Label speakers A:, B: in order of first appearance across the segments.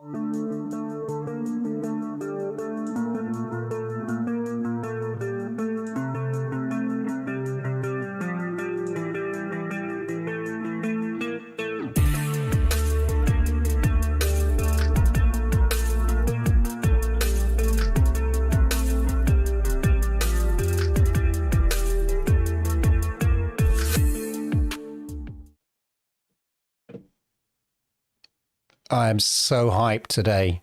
A: I am so hyped today.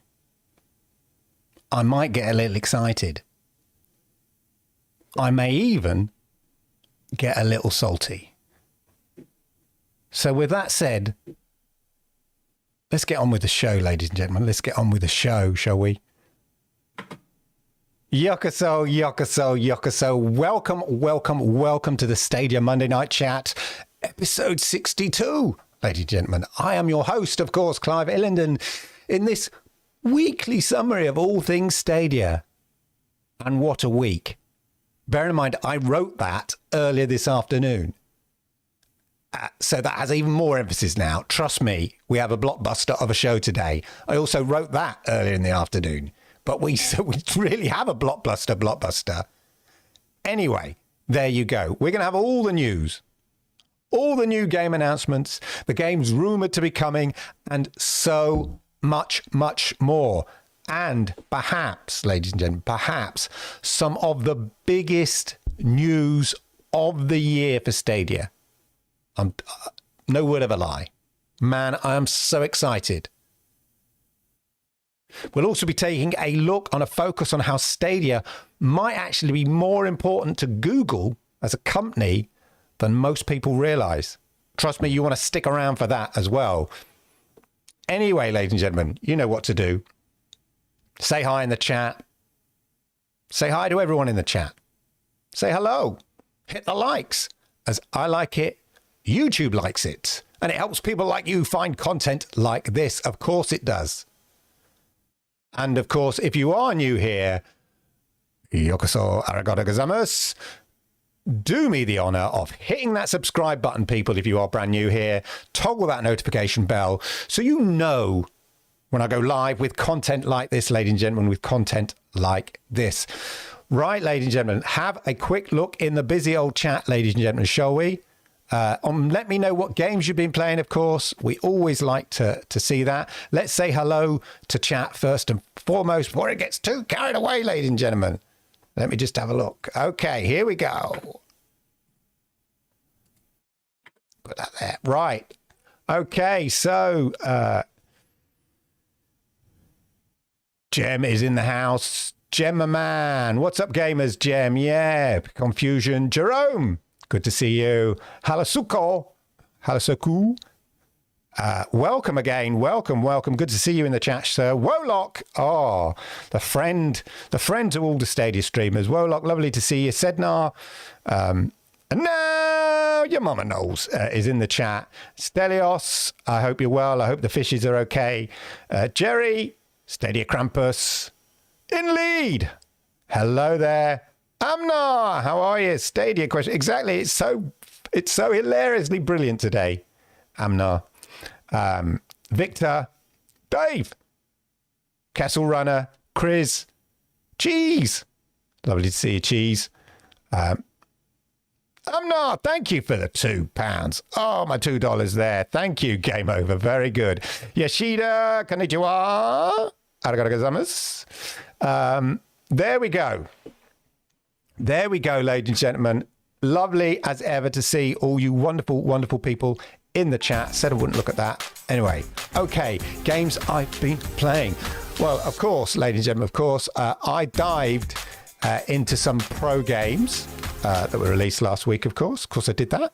A: I might get a little excited. I may even get a little salty. So with that said, let's get on with the show, ladies and gentlemen. Let's get on with the show, shall we? Yokoso, yokoso, yokoso. Welcome, welcome, welcome to the Stadia Monday Night Chat, episode 62. Ladies and gentlemen, I am your host, of course, Clive Illenden, in this weekly summary of all things Stadia. And what a week. Bear in mind, I wrote that earlier this afternoon. So that has even more emphasis now. Trust me, we have a blockbuster of a show today. I also wrote that earlier in the afternoon. But we really have a blockbuster. Anyway, there you go. We're going to have all the news. All the new game announcements, the games rumoured to be coming, and so much, much more. And perhaps, ladies and gentlemen, perhaps some of the biggest news of the year for Stadia. No word of a lie. Man, I am so excited. We'll also be taking a look on a focus on how Stadia might actually be more important to Google as a company than most people realise. Trust me, you want to stick around for that as well. Anyway, ladies and gentlemen, you know what to do. Say hi in the chat. Say hi to everyone in the chat. Say hello. Hit the likes. As I like it, YouTube likes it. And it helps people like you find content like this. Of course it does. And of course, if you are new here, yokoso arigatou gozaimasu. Do me the honor of hitting that subscribe button, people, if you are brand new here. Toggle that notification bell so you know when I go live with content like this, ladies and gentlemen, with content like this. Right, ladies and gentlemen, have a quick look in the busy old chat, ladies and gentlemen, shall we? Let me know what games you've been playing, of course. We always like to see that. Let's say hello to chat first and foremost before it gets too carried away, ladies and gentlemen. Let me just have a look. Okay, here we go. Put that there. Right. Okay, so Jem is in the house. Jem, my man. What's up, gamers? Jem, yeah. Confusion. Jerome, good to see you. Halasuko. Halasuku. Welcome again. Welcome. Good to see you in the chat, sir. Wolock. Oh, the friend to all the Stadia streamers. Wolock, lovely to see you. Sednar. And now your mama knows is in the chat. Stelios, I hope you're well. I hope the fishes are okay. Jerry, Stadia Krampus. In lead. Hello there. Amna, how are you? Stadia question. Exactly. It's so hilariously brilliant today. Amna. Victor, Dave, Castle Runner, Chris, Cheese. Lovely to see you, Cheese. I'm not. Thank you for the £2. Oh, my $2 there. Thank you. Game over. Very good. Yoshida, konnichiwa. Arigatou gozaimasu. There we go. There we go, ladies and gentlemen. Lovely as ever to see all you wonderful, wonderful people in the chat. Said I wouldn't look at that. Anyway, okay, games I've been playing. Well, of course, ladies and gentlemen, of course, I dived into some pro games that were released last week, of course. Of course, I did that.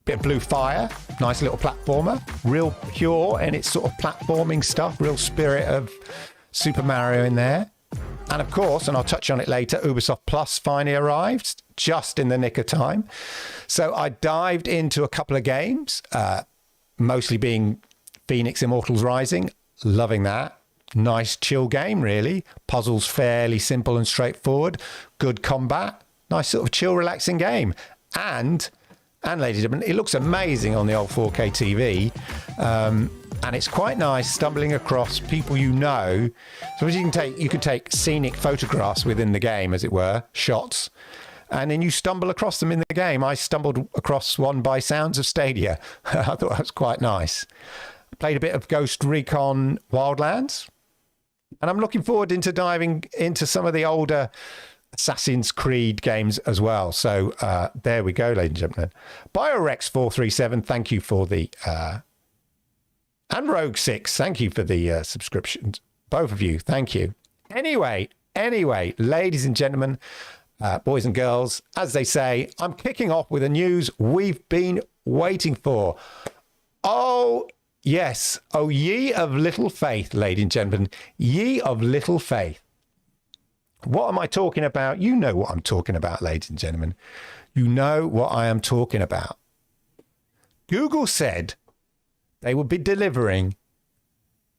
A: Bit of Blue Fire, nice little platformer. Real pure in its sort of platforming stuff. Real spirit of Super Mario in there. And of course, and I'll touch on it later, Ubisoft Plus finally arrived just in the nick of time. So I dived into a couple of games, mostly being Phoenix Immortals Rising. Loving that. Nice chill game, really. Puzzles fairly simple and straightforward. Good combat. Nice sort of chill, relaxing game. And ladies and gentlemen, it looks amazing on the old 4K TV. And it's quite nice stumbling across people you know. So as you could take scenic photographs within the game, as it were, shots, and then you stumble across them in the game. I stumbled across one by Sounds of Stadia. I thought that was quite nice. Played a bit of Ghost Recon Wildlands, and I'm looking forward into diving into some of the older Assassin's Creed games as well. So there we go, ladies and gentlemen. BioRex437, thank you for the... and Rogue6, thank you for the subscriptions. Both of you, thank you. Anyway, ladies and gentlemen, boys and girls, as they say, I'm kicking off with the news we've been waiting for. Oh, yes. Oh, ye of little faith, ladies and gentlemen. Ye of little faith. What am I talking about? You know what I'm talking about, ladies and gentlemen. You know what I am talking about. Google said they would be delivering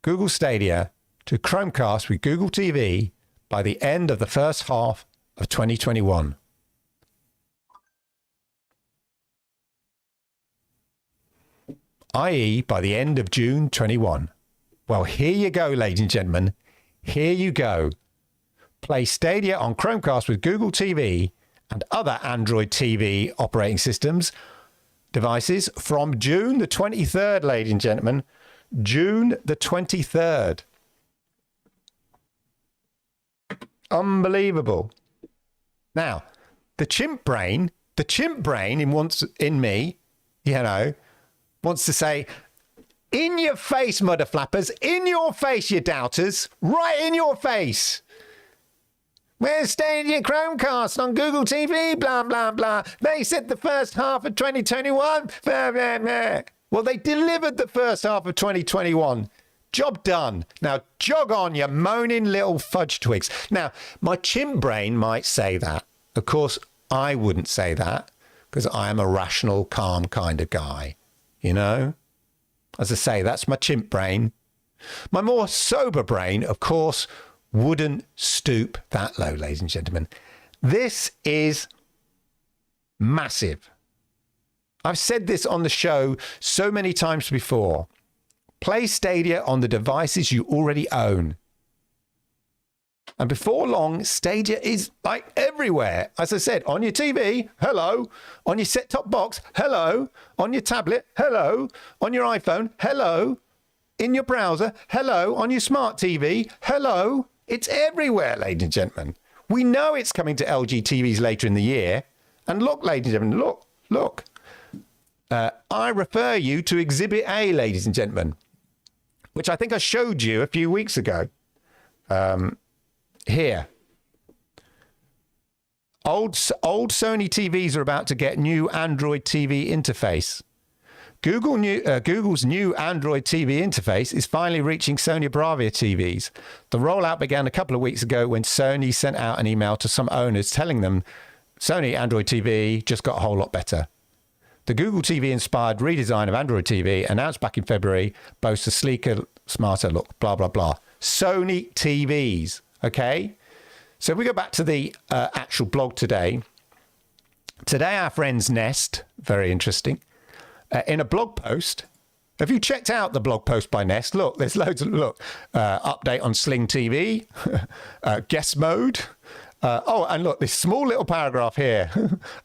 A: Google Stadia to Chromecast with Google TV by the end of the first half of 2021. i.e. by the end of June 21. Well, here you go, ladies and gentlemen. Here you go. Play Stadia on Chromecast with Google TV and other Android TV operating systems devices from June the 23rd, ladies and gentlemen. June the 23rd. Unbelievable. Now, the chimp brain in me, you know, wants to say, in your face, mother flappers, in your face, you doubters, right in your face. Where's Stadia Chromecast on Google TV? Blah, blah, blah. They said the first half of 2021. Blah, blah, blah. Well, they delivered the first half of 2021. Job done. Now, jog on, you moaning little fudge twigs. Now, my chimp brain might say that. Of course, I wouldn't say that because I am a rational, calm kind of guy. You know? As I say, that's my chimp brain. My more sober brain, of course, wouldn't stoop that low, ladies and gentlemen. This is massive. I've said this on the show so many times before. Play Stadia on the devices you already own. And before long, Stadia is like everywhere. As I said, on your TV, hello. On your set-top box, hello. On your tablet, hello. On your iPhone, hello. In your browser, hello. On your smart TV, hello. It's everywhere, ladies and gentlemen. We know it's coming to LG TVs later in the year. And look, ladies and gentlemen, look. I refer you to Exhibit A, ladies and gentlemen, which I think I showed you a few weeks ago. Here. Old Sony TVs are about to get new Android TV interface. Google's new Android TV interface is finally reaching Sony Bravia TVs. The rollout began a couple of weeks ago when Sony sent out an email to some owners telling them Sony Android TV just got a whole lot better. The Google TV-inspired redesign of Android TV, announced back in February, boasts a sleeker, smarter look, blah, blah, blah. Sony TVs, okay? So if we go back to the actual blog today. Today, our friends Nest, very interesting, in a blog post. Have you checked out the blog post by Nest? Look, there's loads of, update on Sling TV, guest mode. And look, this small little paragraph here.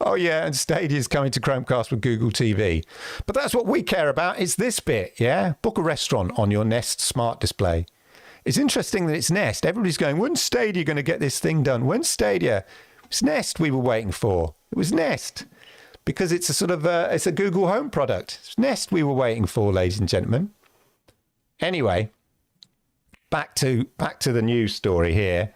A: Oh, yeah, and Stadia is coming to Chromecast with Google TV. But that's what we care about is this bit, yeah? Book a restaurant on your Nest smart display. It's interesting that it's Nest. Everybody's going, when's Stadia going to get this thing done? When's Stadia? It's Nest we were waiting for. It was Nest. Because it's a sort of, it's a Google Home product. It's Nest we were waiting for, ladies and gentlemen. Anyway, back to the news story here.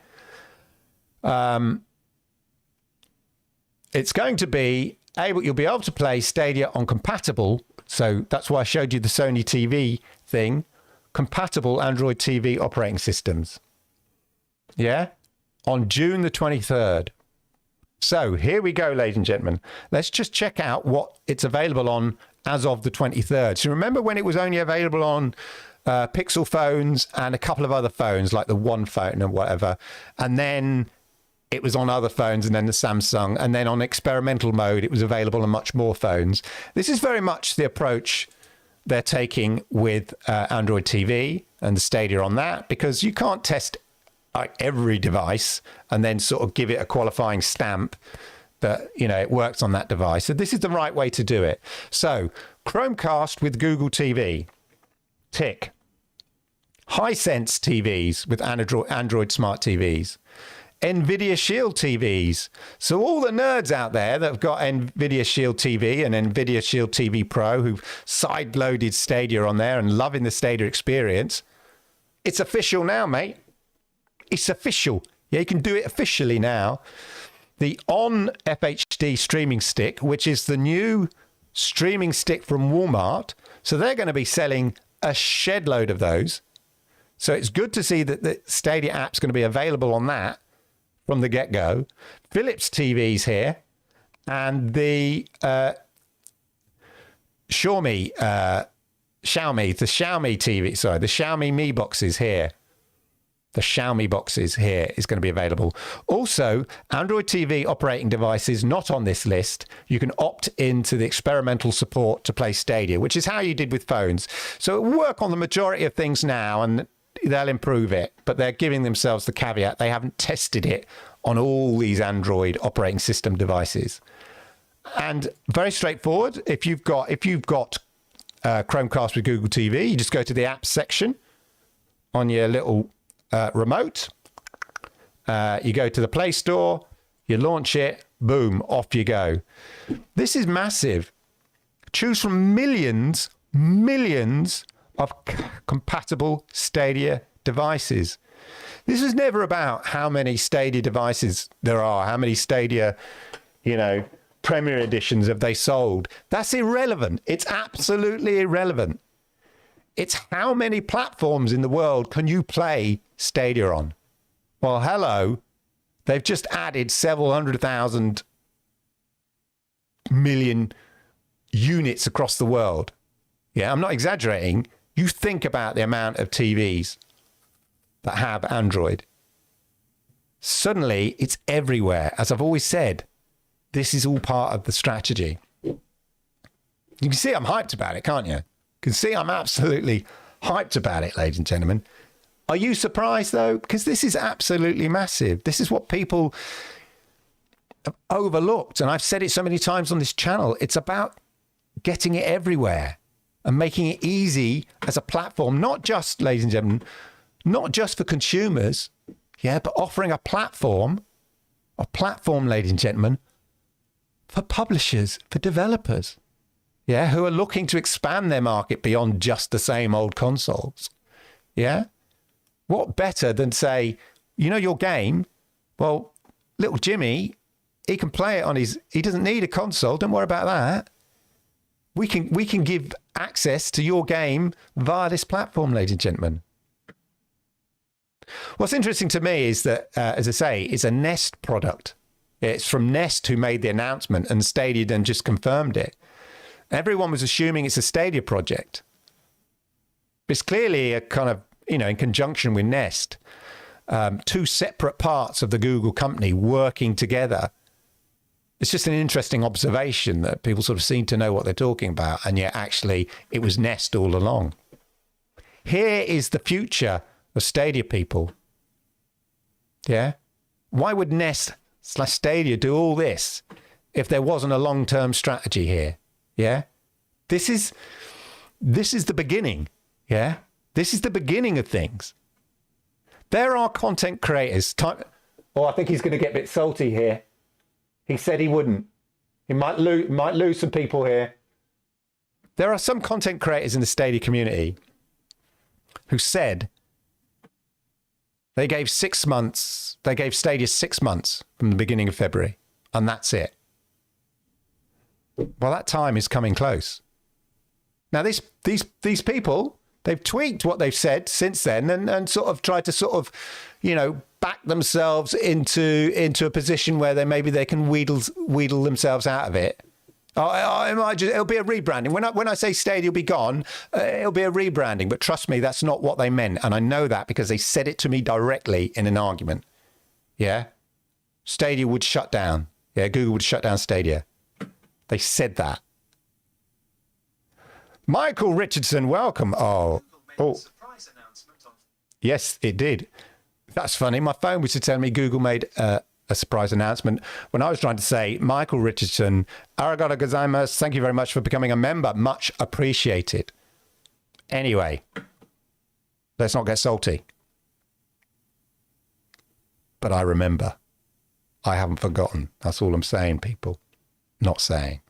A: It's going to be you'll be able to play Stadia on compatible, so that's why I showed you the Sony TV thing, compatible Android TV operating systems. Yeah? On June the 23rd. So here we go, ladies and gentlemen. Let's just check out what it's available on as of the 23rd. So remember when it was only available on Pixel phones and a couple of other phones, like the One phone and whatever, and then it was on other phones and then the Samsung, and then on experimental mode, it was available on much more phones. This is very much the approach they're taking with Android TV and the Stadia on that, because you can't test every device and then sort of give it a qualifying stamp that, you know, it works on that device. So this is the right way to do it. So Chromecast with Google TV, tick. Hisense TVs with Android smart TVs. NVIDIA Shield TVs. So all the nerds out there that have got NVIDIA Shield TV and NVIDIA Shield TV Pro who've side-loaded Stadia on there and loving the Stadia experience, it's official now, mate. It's official. Yeah, you can do it officially now. The On FHD streaming stick, which is the new streaming stick from Walmart. So they're going to be selling a shed load of those. So it's good to see that the Stadia app's going to be available on that from the get-go. Philips TVs here, and the Xiaomi TV, sorry, the Xiaomi Mi boxes here. The Xiaomi boxes here is going to be available. Also, Android TV operating devices not on this list. You can opt into the experimental support to play Stadia, which is how you did with phones. So it will work on the majority of things now, and they'll improve it. But they're giving themselves the caveat they haven't tested it on all these Android operating system devices. And very straightforward. If you've got Chromecast with Google TV, you just go to the apps section on your little remote. You go to the Play Store, you launch it, boom, off you go. This is massive. Choose from millions of compatible Stadia devices. This is never about how many Stadia devices there are, how many Stadia, Premier Editions have they sold. That's irrelevant. It's absolutely irrelevant. It's how many platforms in the world can you play Stadia on? Well, hello. They've just added several 100,000 million units across the world. Yeah, I'm not exaggerating. You think about the amount of TVs that have Android. Suddenly, it's everywhere. As I've always said, this is all part of the strategy. You can see I'm hyped about it, can't you? You can see I'm absolutely hyped about it, ladies and gentlemen. Are you surprised, though? Because this is absolutely massive. This is what people have overlooked. And I've said it so many times on this channel. It's about getting it everywhere and making it easy as a platform, not just, ladies and gentlemen, not just for consumers, yeah, but offering a platform, ladies and gentlemen, for publishers, for developers, yeah, who are looking to expand their market beyond just the same old consoles. Yeah. What better than say, your game, well, little Jimmy, he can play it on he doesn't need a console. Don't worry about that. We can give access to your game via this platform, ladies and gentlemen. What's interesting to me is that, as I say, it's a Nest product. It's from Nest who made the announcement, and Stadia then just confirmed it. Everyone was assuming it's a Stadia project. It's clearly a kind of, in conjunction with Nest, two separate parts of the Google company working together. It's just an interesting observation that people sort of seem to know what they're talking about, and yet actually it was Nest all along. Here is the future of Stadia, people. Yeah? Why would Nest/Stadia do all this if there wasn't a long-term strategy here? Yeah? This is the beginning. Yeah? This is the beginning of things. There are content creators. I think he's going to get a bit salty here. He said he wouldn't. He might lose some people here. There are some content creators in the Stadia community who said they gave 6 months. They gave Stadia 6 months from the beginning of February, and that's it. Well, that time is coming close. Now, these people, they've tweaked what they've said since then, and sort of tried to back themselves into a position where they can wheedle themselves out of it. I imagine it'll be a rebranding. When I say Stadia will be gone, it'll be a rebranding. But trust me, that's not what they meant, and I know that because they said it to me directly in an argument. Yeah, Stadia would shut down. Yeah, Google would shut down Stadia. They said that. Michael Richardson, welcome. Oh. Yes, it did. That's funny. My phone was telling me Google made a surprise announcement when I was trying to say, Michael Richardson, arigato gozaimasu, thank you very much for becoming a member. Much appreciated. Anyway, let's not get salty. But I remember. I haven't forgotten. That's all I'm saying, people. Not saying.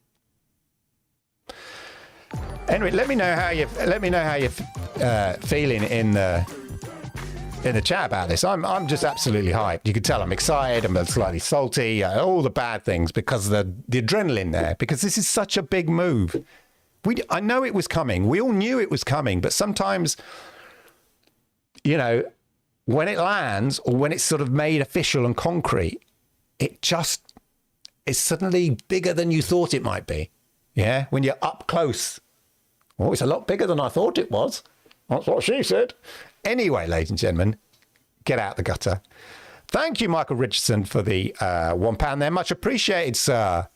A: Anyway, let me know how you're feeling in the chat about this. I'm just absolutely hyped. You can tell I'm excited. I'm slightly salty. All the bad things because of the adrenaline there. Because this is such a big move. I know it was coming. We all knew it was coming. But sometimes, you know, when it lands or when it's sort of made official and concrete, it's suddenly bigger than you thought it might be. Yeah, when you're up close. Oh, it's a lot bigger than I thought it was. That's what she said. Anyway, ladies and gentlemen, get out the gutter. Thank you, Michael Richardson, for the £1 there. Much appreciated, sir.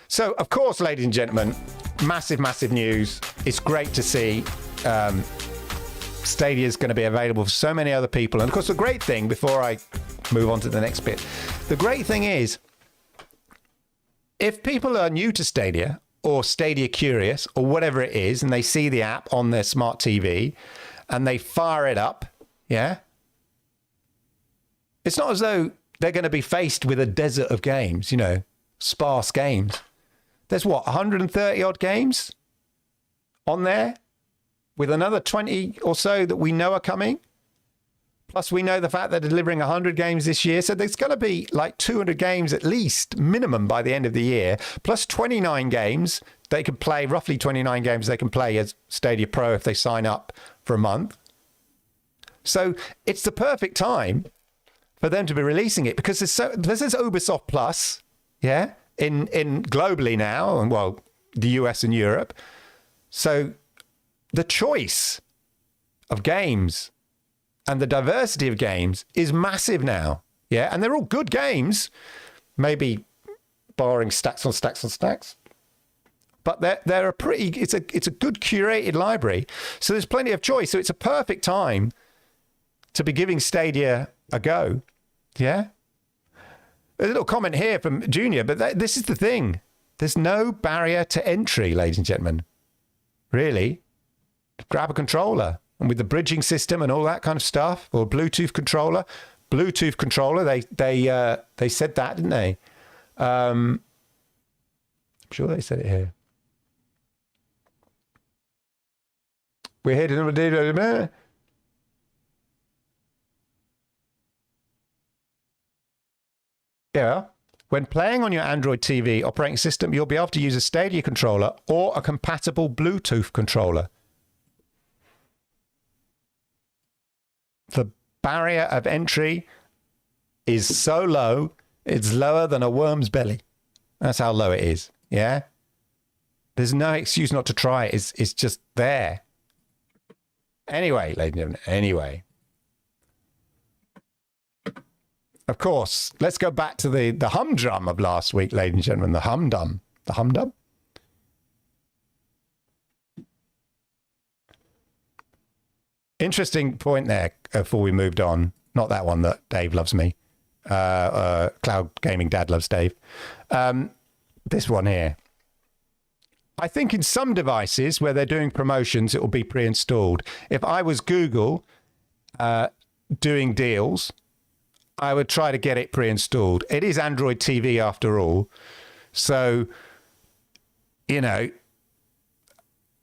A: So, of course, ladies and gentlemen, massive, massive news. It's great to see Stadia is going to be available for so many other people. And, of course, the great thing, before I move on to the next bit, the great thing is, if people are new to Stadia or Stadia curious or whatever it is, and they see the app on their smart TV and they fire it up, yeah, it's not as though they're going to be faced with a desert of games, you know, sparse games. There's what, 130 odd games on there with another 20 or so that we know are coming. Plus, we know the fact they're delivering 100 games this year. So there's going to be like 200 games at least, minimum, by the end of the year. Plus 29 games they can play, roughly 29 games they can play as Stadia Pro if they sign up for a month. So it's the perfect time for them to be releasing it because this is Ubisoft Plus, yeah, in globally now, and well, the US and Europe. So the choice of games and the diversity of games is massive now. Yeah. And they're all good games, maybe barring stacks on stacks on stacks. But they're a pretty, it's a good curated library. So there's plenty of choice. So it's a perfect time to be giving Stadia a go. Yeah. A little comment here from Junior, but this is the thing. There's no barrier to entry, ladies and gentlemen. Really. Grab a controller. And with the bridging system and all that kind of stuff, or Bluetooth controller, they said that, didn't they? I'm sure they said it here. We're here to do. Yeah. When playing on your Android TV operating system, you'll be able to use a Stadia controller or a compatible Bluetooth controller. The barrier of entry is so low, it's lower than a worm's belly. That's how low it is. Yeah. There's no excuse not to try it. It's just there. Anyway, ladies and gentlemen, anyway. Of course, let's go back to the humdrum of last week, ladies and gentlemen. The humdum. The humdum? Interesting point there before we moved on. Not that one that Dave loves me. Cloud Gaming Dad loves Dave. This one here. I think in some devices where they're doing promotions, it will be pre-installed. If I was Google doing deals, I would try to get it pre-installed. It is Android TV after all. So, you know,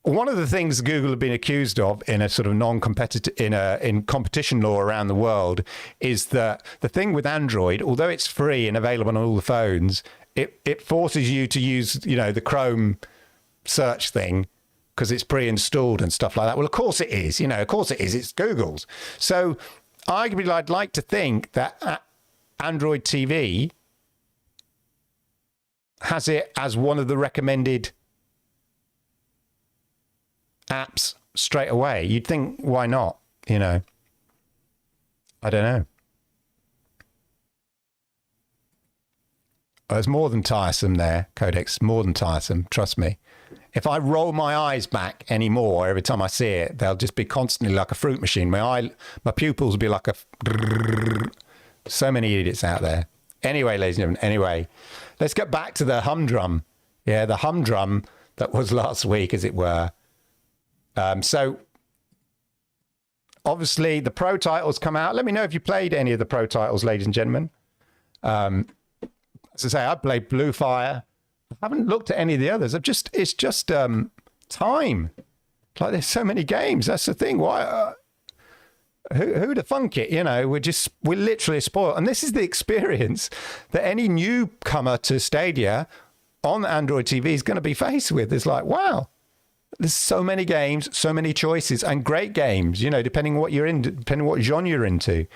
A: one of the things Google have been accused of in a sort of non-competitive, in competition law around the world, is that the thing with Android, although it's free and available on all the phones, it forces you to use, you know, the Chrome search thing because it's pre-installed and stuff like that. Well, of course it is. You know, of course it is. It's Google's. So arguably, I'd like to think that Android TV has it as one of the recommended apps straight away. You'd think, why not? You know, I don't know. It's more than tiresome there, Codex. More than tiresome, trust me. If I roll my eyes back anymore, every time I see it, they'll just be constantly like a fruit machine. My pupils will be like a... So many idiots out there. Anyway, ladies and gentlemen, anyway, let's get back to the humdrum. Yeah, the humdrum that was last week, as it were. So, obviously, the pro titles come out. Let me know if you played any of the pro titles, ladies and gentlemen. As I say, I played Blue Fire. I haven't looked at any of the others. It's just time. Like, there's so many games. That's the thing. Why? Who'd have thunk it? You know, we're literally spoiled. And this is the experience that any newcomer to Stadia on Android TV is going to be faced with. It's like, wow, there's so many games, so many choices, and great games, you know, depending on what you're in, depending on what genre you're into.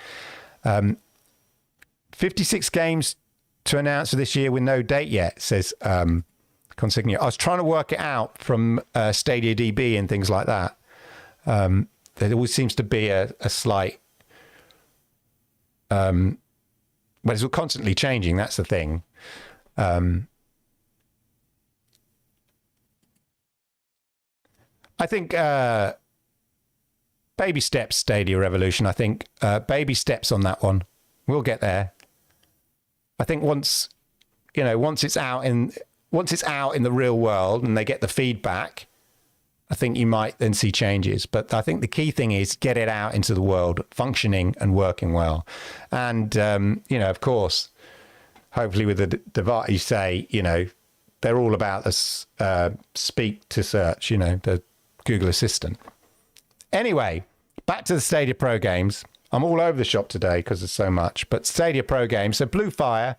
A: 56 games to announce for this year with no date yet, says Consignio. I was trying to work it out from Stadia DB and things like that. There always seems to be a slight... but it's constantly changing, that's the thing. I think baby steps, Stadia Revolution. I think baby steps on that one. We'll get there. I think once it's out in the real world and they get the feedback, I think you might then see changes. But I think the key thing is get it out into the world, functioning and working well. And of course, hopefully with the device, you say, they're all about this speak to search, the Google Assistant. Anyway, back to the Stadia Pro games. I'm all over the shop today because there's so much. But Stadia Pro games. So Blue Fire,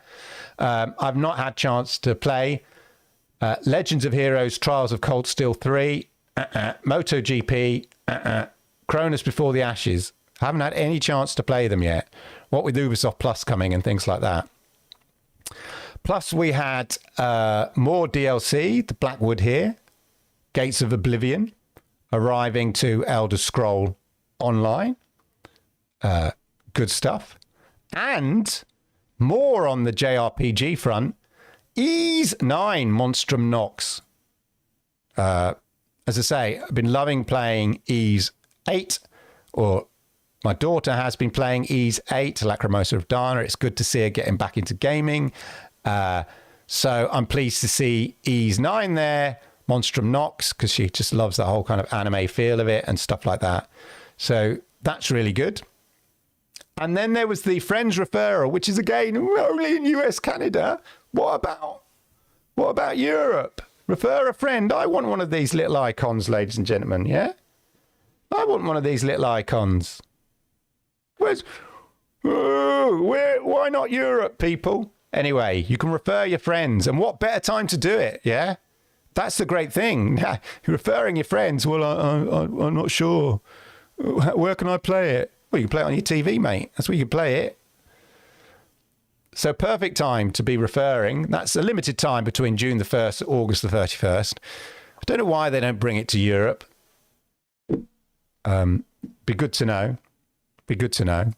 A: I've not had chance to play. Legends of Heroes, Trials of Cold Steel 3, MotoGP, Cronus Before the Ashes. I haven't had any chance to play them yet. What with Ubisoft Plus coming and things like that. Plus we had more DLC, the Blackwood here, Gates of Oblivion, arriving to Elder Scroll Online. Good stuff. And more on the JRPG front, Ys 9 Monstrum Nox. As I say, I've been loving playing Ys 8, or my daughter has been playing Ys 8, Lacrimosa of Dana. It's good to see her getting back into gaming. So I'm pleased to see Ys 9 there, Monstrum Nox, because she just loves the whole kind of anime feel of it and stuff like that. So that's really good. And then there was the Friends referral, which is again only in US, Canada. What about Europe? Refer a friend. I want one of these little icons, ladies and gentlemen. Yeah, I want one of these little icons. Why not Europe, people? Anyway, you can refer your friends, and what better time to do it? Yeah, that's the great thing. You're referring your friends. Well, I'm not sure. Where can I play it? Well, you can play it on your TV, mate. That's where you can play it. So perfect time to be referring. That's a limited time between June the 1st and August the 31st. I don't know why they don't bring it to Europe. Be good to know. Be good to know.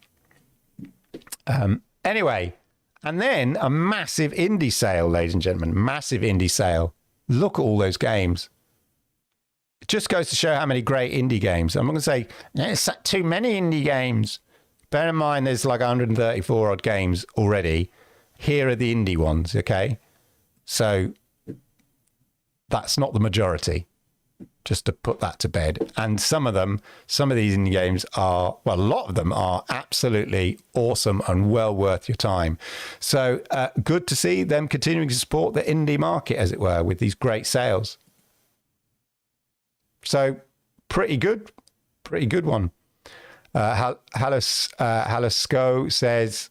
A: Anyway, and then a massive indie sale, ladies and gentlemen. Massive indie sale. Look at all those games. It just goes to show how many great indie games. I'm not going to say, there's too many indie games. Bear in mind, there's like 134 odd games already. Here are the indie ones, okay? So that's not the majority, just to put that to bed. And some of these indie games are, well, a lot of them are absolutely awesome and well worth your time. So good to see them continuing to support the indie market, as it were, with these great sales. So pretty good one. Halasco says,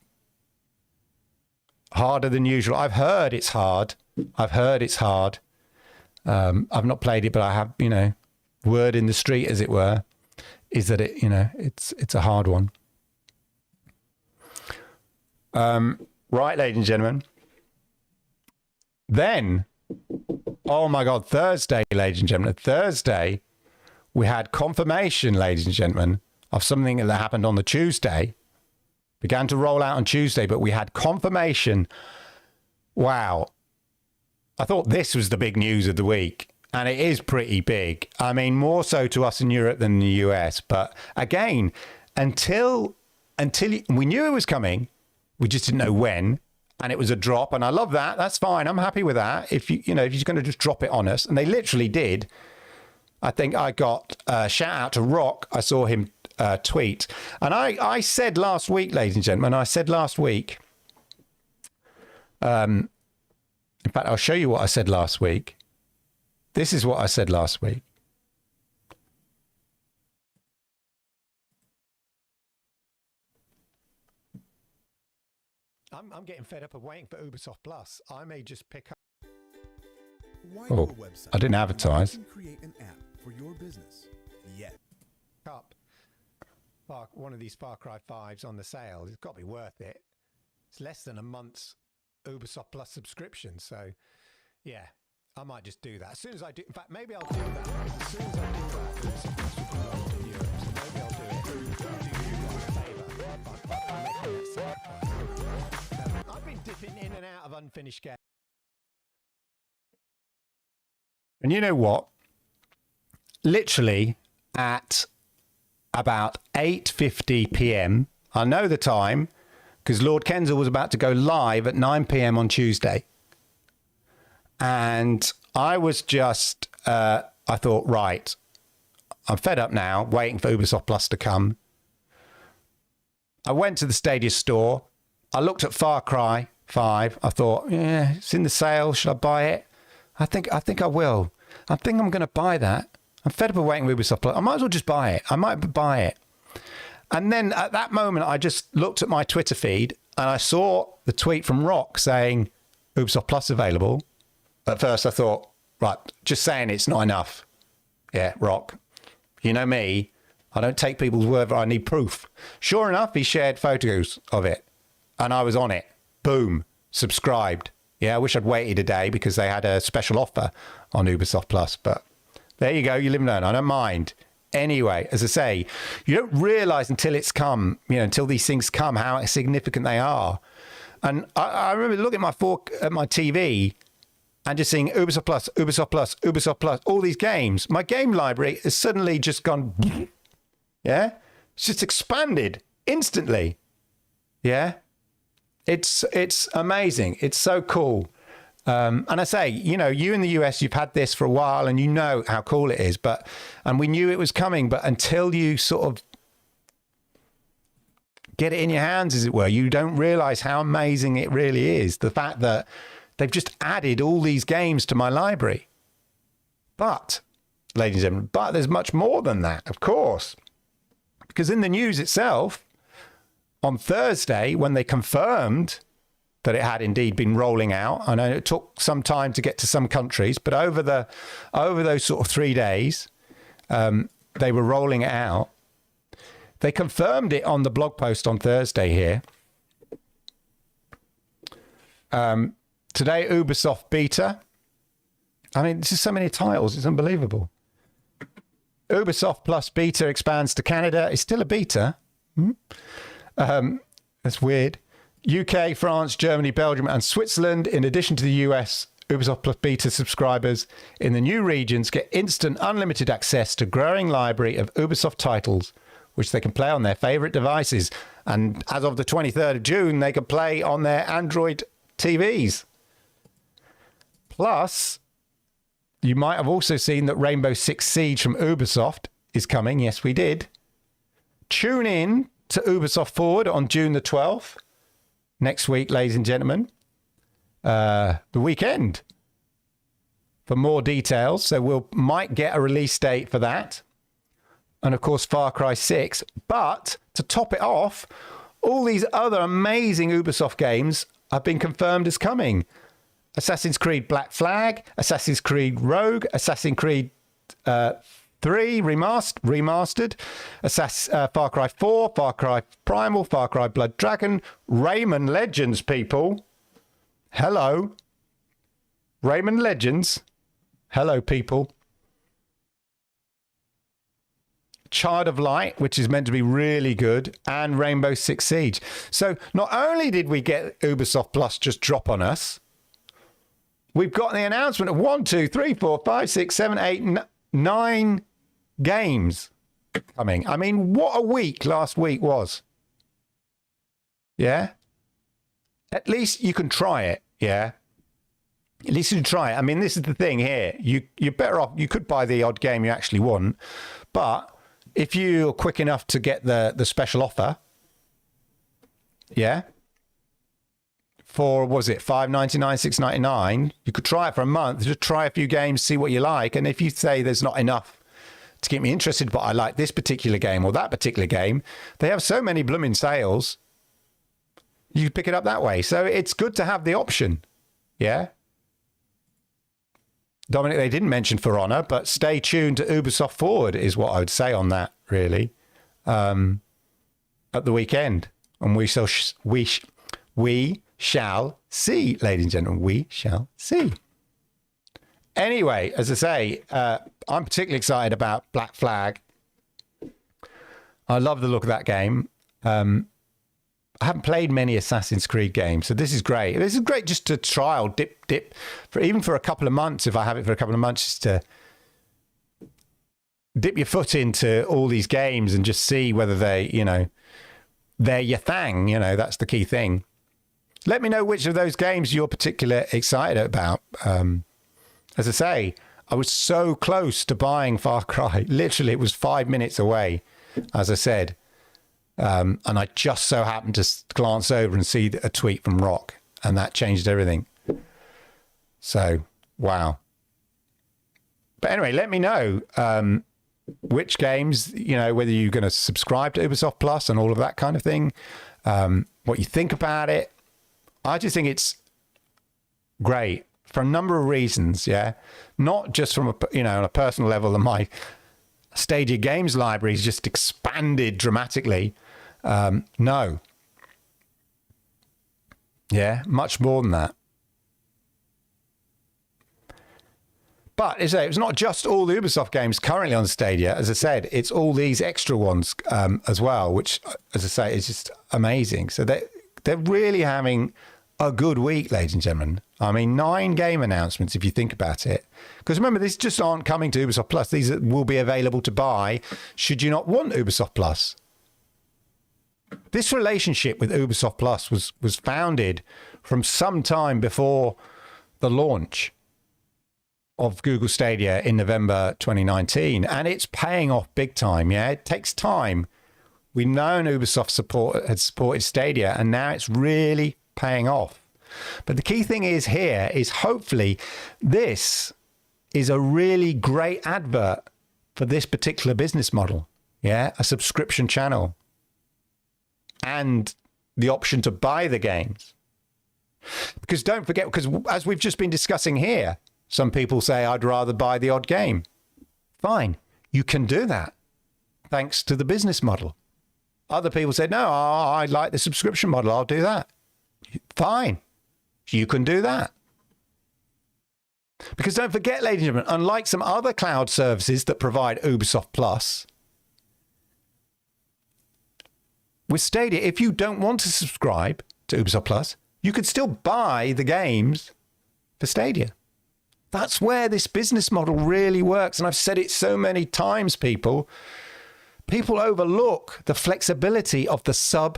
A: harder than usual. I've heard it's hard. I've not played it, but I have, word in the street, as it were, is that it's a hard one. Right, ladies and gentlemen. Then, oh my God, Thursday, ladies and gentlemen. Thursday, we had confirmation, ladies and gentlemen, of something that happened on the Tuesday. Began to roll out on Tuesday, but we had confirmation wow. I thought this was the big news of the week. And it is pretty big. I mean, more so to us in Europe than the US. But again, until we knew it was coming, we just didn't know when. And it was a drop. And I love that. That's fine. I'm happy with that. If you're going to just drop it on us. And they literally did. I think I got a shout out to Rock. I saw him tweet. And I said last week, ladies and gentlemen, in fact, I'll show you what I said last week. This is what I said last week. I'm getting fed up of waiting for Ubisoft Plus. I may just pick up. Oh, I didn't advertise.
B: Create an app for your business.
A: Up one of these Far Cry 5s on the sale. It's got to be worth it. It's less than a month's Ubisoft Plus subscription. So, yeah. I might just do that. As soon as I do, in fact, maybe I'll do that. As soon as I do that, Ubisoft Plus will come over to Europe. So maybe I'll do it. I'll do you guys a favour by making that sacrifice. I've been dipping in and out of unfinished games. And you know what? Literally at about 8:50 p.m., I know the time because Lord Kensal was about to go live at 9 p.m. on Tuesday. And I was just, I thought, right, I'm fed up now, waiting for Ubisoft Plus to come. I went to the Stadia store. I looked at Far Cry 5. I thought, yeah, it's in the sale. Should I buy it? I think I will. I think I'm going to buy that. I'm fed up of waiting for Ubisoft Plus. I might as well just buy it. I might buy it. And then at that moment, I just looked at my Twitter feed and I saw the tweet from Rock saying Ubisoft Plus available. At first I thought, right, just saying it's not enough. Yeah, Rock. You know me. I don't take people's word, I need proof. Sure enough, he shared photos of it. And I was on it. Boom. Subscribed. Yeah, I wish I'd waited a day because they had a special offer on Ubisoft Plus. But there you go. You live and learn. I don't mind. Anyway, as I say, you don't realise until it's come, until these things come, how significant they are. And I remember looking at my TV and just seeing Ubisoft Plus, Ubisoft Plus, Ubisoft Plus, all these games. My game library has suddenly just gone, yeah? It's just expanded instantly. Yeah? It's amazing. It's so cool. And I say, you in the US, you've had this for a while and you know how cool it is. And we knew it was coming, but until you sort of get it in your hands, as it were, you don't realize how amazing it really is. The fact that they've just added all these games to my library. But, ladies and gentlemen, there's much more than that, of course. Because in the news itself, on Thursday, when they confirmed that it had indeed been rolling out, I know it took some time to get to some countries, but over those sort of 3 days, they were rolling it out. They confirmed it on the blog post on Thursday here. Today, Ubisoft beta. I mean, this is so many titles. It's unbelievable. Ubisoft Plus beta expands to Canada. It's still a beta. That's weird. UK, France, Germany, Belgium, and Switzerland. In addition to the US, Ubisoft Plus beta subscribers in the new regions get instant unlimited access to growing library of Ubisoft titles, which they can play on their favorite devices. And as of the 23rd of June, they can play on their Android TVs. Plus, you might have also seen that Rainbow Six Siege from Ubisoft is coming. Yes, we did. Tune in to Ubisoft Forward on June the 12th. Next week, ladies and gentlemen. The weekend. For more details. So we might get a release date for that. And of course, Far Cry 6. But to top it off, all these other amazing Ubisoft games have been confirmed as coming. Assassin's Creed Black Flag, Assassin's Creed Rogue, Assassin's Creed 3 remastered, Far Cry 4, Far Cry Primal, Far Cry Blood Dragon, Rayman Legends, people. Hello. Rayman Legends. Hello, people. Child of Light, which is meant to be really good, and Rainbow Six Siege. So not only did we get Ubisoft Plus just drop on us, we've got the announcement of 1, 2, 3, 4, 5, 6, 7, 8, 9 games coming. I mean, what a week last week was. Yeah? At least you can try it, yeah? At least you can try it. I mean, this is the thing here. You're better off. You could buy the odd game you actually want, but if you're quick enough to get the special offer, yeah, for, what was it, $5.99, $6.99, you could try it for a month. Just try a few games, see what you like. And if you say there's not enough to get me interested, but I like this particular game or that particular game, they have so many blooming sales, you can pick it up that way. So it's good to have the option, yeah? Dominic, they didn't mention For Honor, but stay tuned to Ubisoft Forward is what I would say on that, really, at the weekend. And we shall see, ladies and gentlemen. We shall see. Anyway, as I say, I'm particularly excited about Black Flag. I love the look of that game. I haven't played many Assassin's Creed games, so this is great. This is great just to trial, dip, for a couple of months, if I have it for a couple of months, just to dip your foot into all these games and just see whether they, they're your thing. That's the key thing. Let me know which of those games you're particularly excited about. As I say, I was so close to buying Far Cry. Literally, it was 5 minutes away, as I said. And I just so happened to glance over and see a tweet from Rock, and that changed everything. So, wow. But anyway, let me know which games, whether you're going to subscribe to Ubisoft Plus and all of that kind of thing, what you think about it. I just think it's great for a number of reasons, yeah? Not just from on a personal level, that my Stadia games library has just expanded dramatically. No. Yeah, much more than that. But as I say, it's not just all the Ubisoft games currently on Stadia. As I said, it's all these extra ones as well, which, as I say, is just amazing. So they're really having a good week, ladies and gentlemen. I mean, 9 game announcements, if you think about it. Because remember, these just aren't coming to Ubisoft Plus. These will be available to buy should you not want Ubisoft Plus. This relationship with Ubisoft Plus was founded from some time before the launch of Google Stadia in November 2019, and it's paying off big time. Yeah, it takes time. We've known Ubisoft had supported Stadia, and now it's really paying off. But the key thing is here is hopefully this is a really great advert for this particular business model. Yeah, a subscription channel and the option to buy the games. Because don't forget, because as we've just been discussing here, some people say, I'd rather buy the odd game. Fine, you can do that thanks to the business model. Other people said, no, I like the subscription model, I'll do that. Fine, you can do that. Because don't forget, ladies and gentlemen, unlike some other cloud services that provide Ubisoft Plus, with Stadia, if you don't want to subscribe to Ubisoft Plus, you could still buy the games for Stadia. That's where this business model really works. And I've said it so many times, people overlook the flexibility of the sub/and/or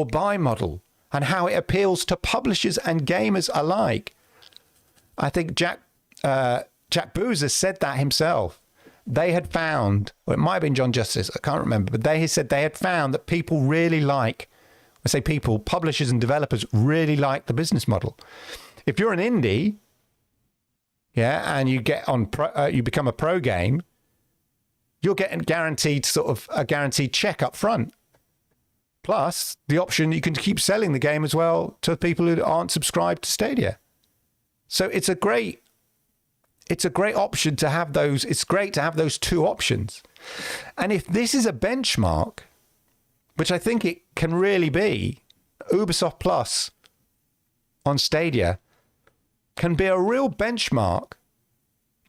A: buy model and how it appeals to publishers and gamers alike. I think Jack Boozer said that himself. They had found, or it might have been John Justice, I can't remember, but they said they had found that people really like, I say people, publishers and developers really like the business model. If you're an indie, yeah, and you get on, you become a pro game, you're getting guaranteed sort of a guaranteed check up front. Plus the option you can keep selling the game as well to people who aren't subscribed to Stadia. So it's a great option to have those. It's great to have those two options. And if this is a benchmark, which I think it can really be, Ubisoft Plus on Stadia can be a real benchmark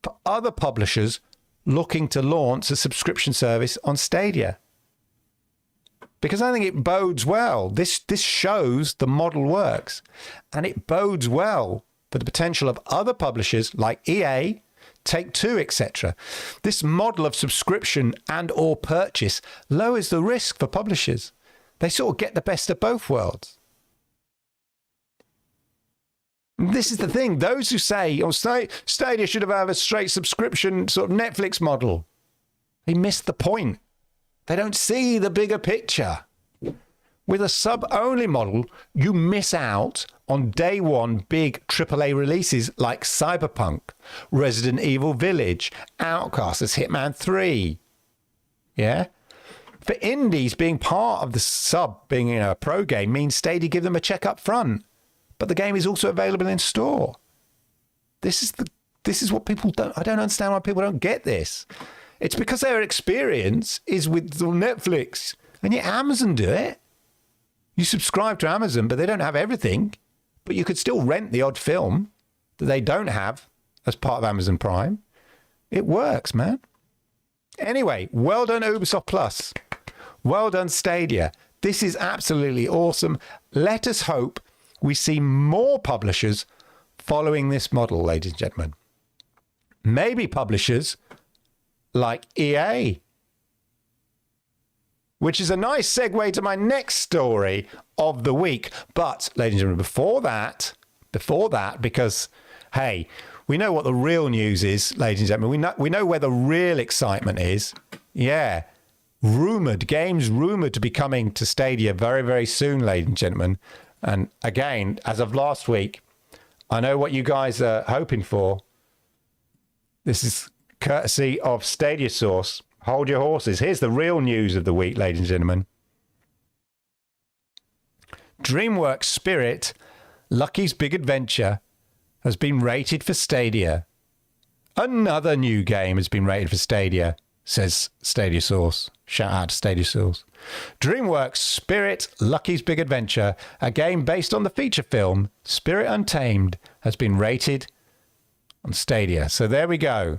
A: for other publishers looking to launch a subscription service on Stadia. Because I think it bodes well. This shows the model works, and it bodes well for the potential of other publishers like EA, Take-Two, etc. This model of subscription and or purchase lowers the risk for publishers. They sort of get the best of both worlds. This is the thing. Those who say, oh, Stadia should have had a straight subscription sort of Netflix model, they miss the point. They don't see the bigger picture. With a sub-only model, you miss out on day one big AAA releases like Cyberpunk, Resident Evil Village, Outcast, as Hitman 3. Yeah? For indies, being part of the sub, being a pro game, means Stadia give them a check up front. But the game is also available in store. This is what people don't... I don't understand why people don't get this. It's because their experience is with Netflix. And yet Amazon do it. You subscribe to Amazon, but they don't have everything. But you could still rent the odd film that they don't have as part of Amazon Prime. It works, man. Anyway, well done, Ubisoft Plus. Well done, Stadia. This is absolutely awesome. Let us hope we see more publishers following this model, ladies and gentlemen. Maybe publishers like EA. Which is a nice segue to my next story of the week. But, ladies and gentlemen, before that, because, hey, we know what the real news is, ladies and gentlemen. We know where the real excitement is. Yeah. Games rumoured to be coming to Stadia very, very soon, ladies and gentlemen. And again, as of last week, I know what you guys are hoping for. This is courtesy of Stadia Source. Hold your horses. Here's the real news of the week, ladies and gentlemen. DreamWorks Spirit, Lucky's Big Adventure, has been rated for Stadia. Another new game has been rated for Stadia, says Stadia Source. Shout out to Stadia Source. DreamWorks Spirit, Lucky's Big Adventure, a game based on the feature film Spirit Untamed, has been rated on Stadia. So there we go.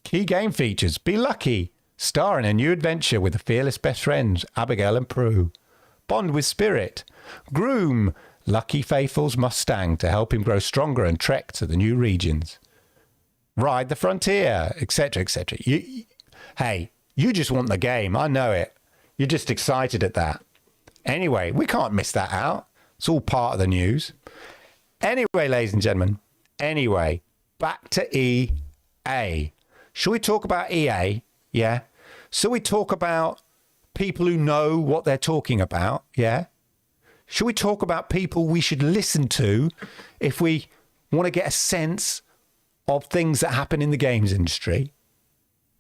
A: Key game features. Be lucky. Star in a new adventure with the fearless best friends, Abigail and Prue. Bond with Spirit. Groom Lucky Faithful's Mustang to help him grow stronger and trek to the new regions. Ride the frontier, etc., etc. Hey, you just want the game. I know it. You're just excited at that. Anyway, we can't miss that out. It's all part of the news. Anyway, ladies and gentlemen. Anyway, back to EA. Shall we talk about EA? Yeah. Shall we talk about people who know what they're talking about? Yeah. Shall we talk about people we should listen to if we want to get a sense of things that happen in the games industry?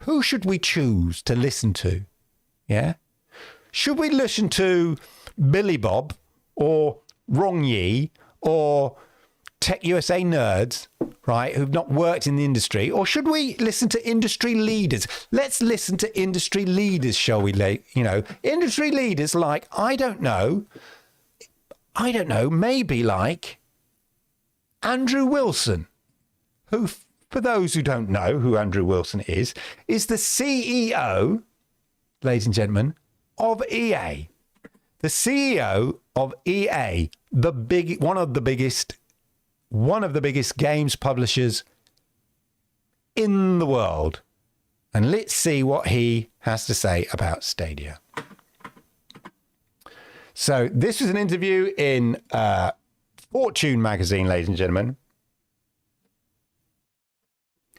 A: Who should we choose to listen to? Yeah. Should we listen to Billy Bob or Wrong Yi or Tech USA nerds, right, who've not worked in the industry? Or should we listen to industry leaders? Let's listen to industry leaders, shall we? Industry leaders like, I don't know, maybe like Andrew Wilson, who, for those who don't know who Andrew Wilson is the CEO, ladies and gentlemen, of EA. The CEO of EA, one of the biggest games publishers in the world. And let's see what he has to say about Stadia. So this was an interview in Fortune magazine, ladies and gentlemen.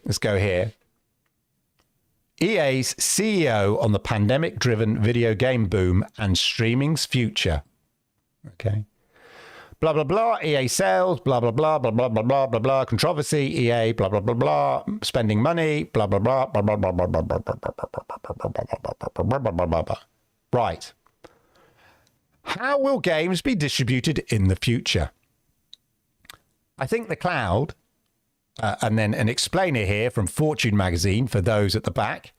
A: Let's go here. EA's CEO on the pandemic-driven video game boom and streaming's future. Okay. Blah, blah, blah, EA sales, blah, blah, blah, blah, blah, blah, blah, blah, blah, controversy, EA, blah, blah, blah, blah, spending money, blah, blah, blah, blah, blah, blah, blah, blah, blah, blah, blah, blah, blah. Right. How will games be distributed in the future? I think the cloud, and then an explainer here from Fortune magazine for those at the back,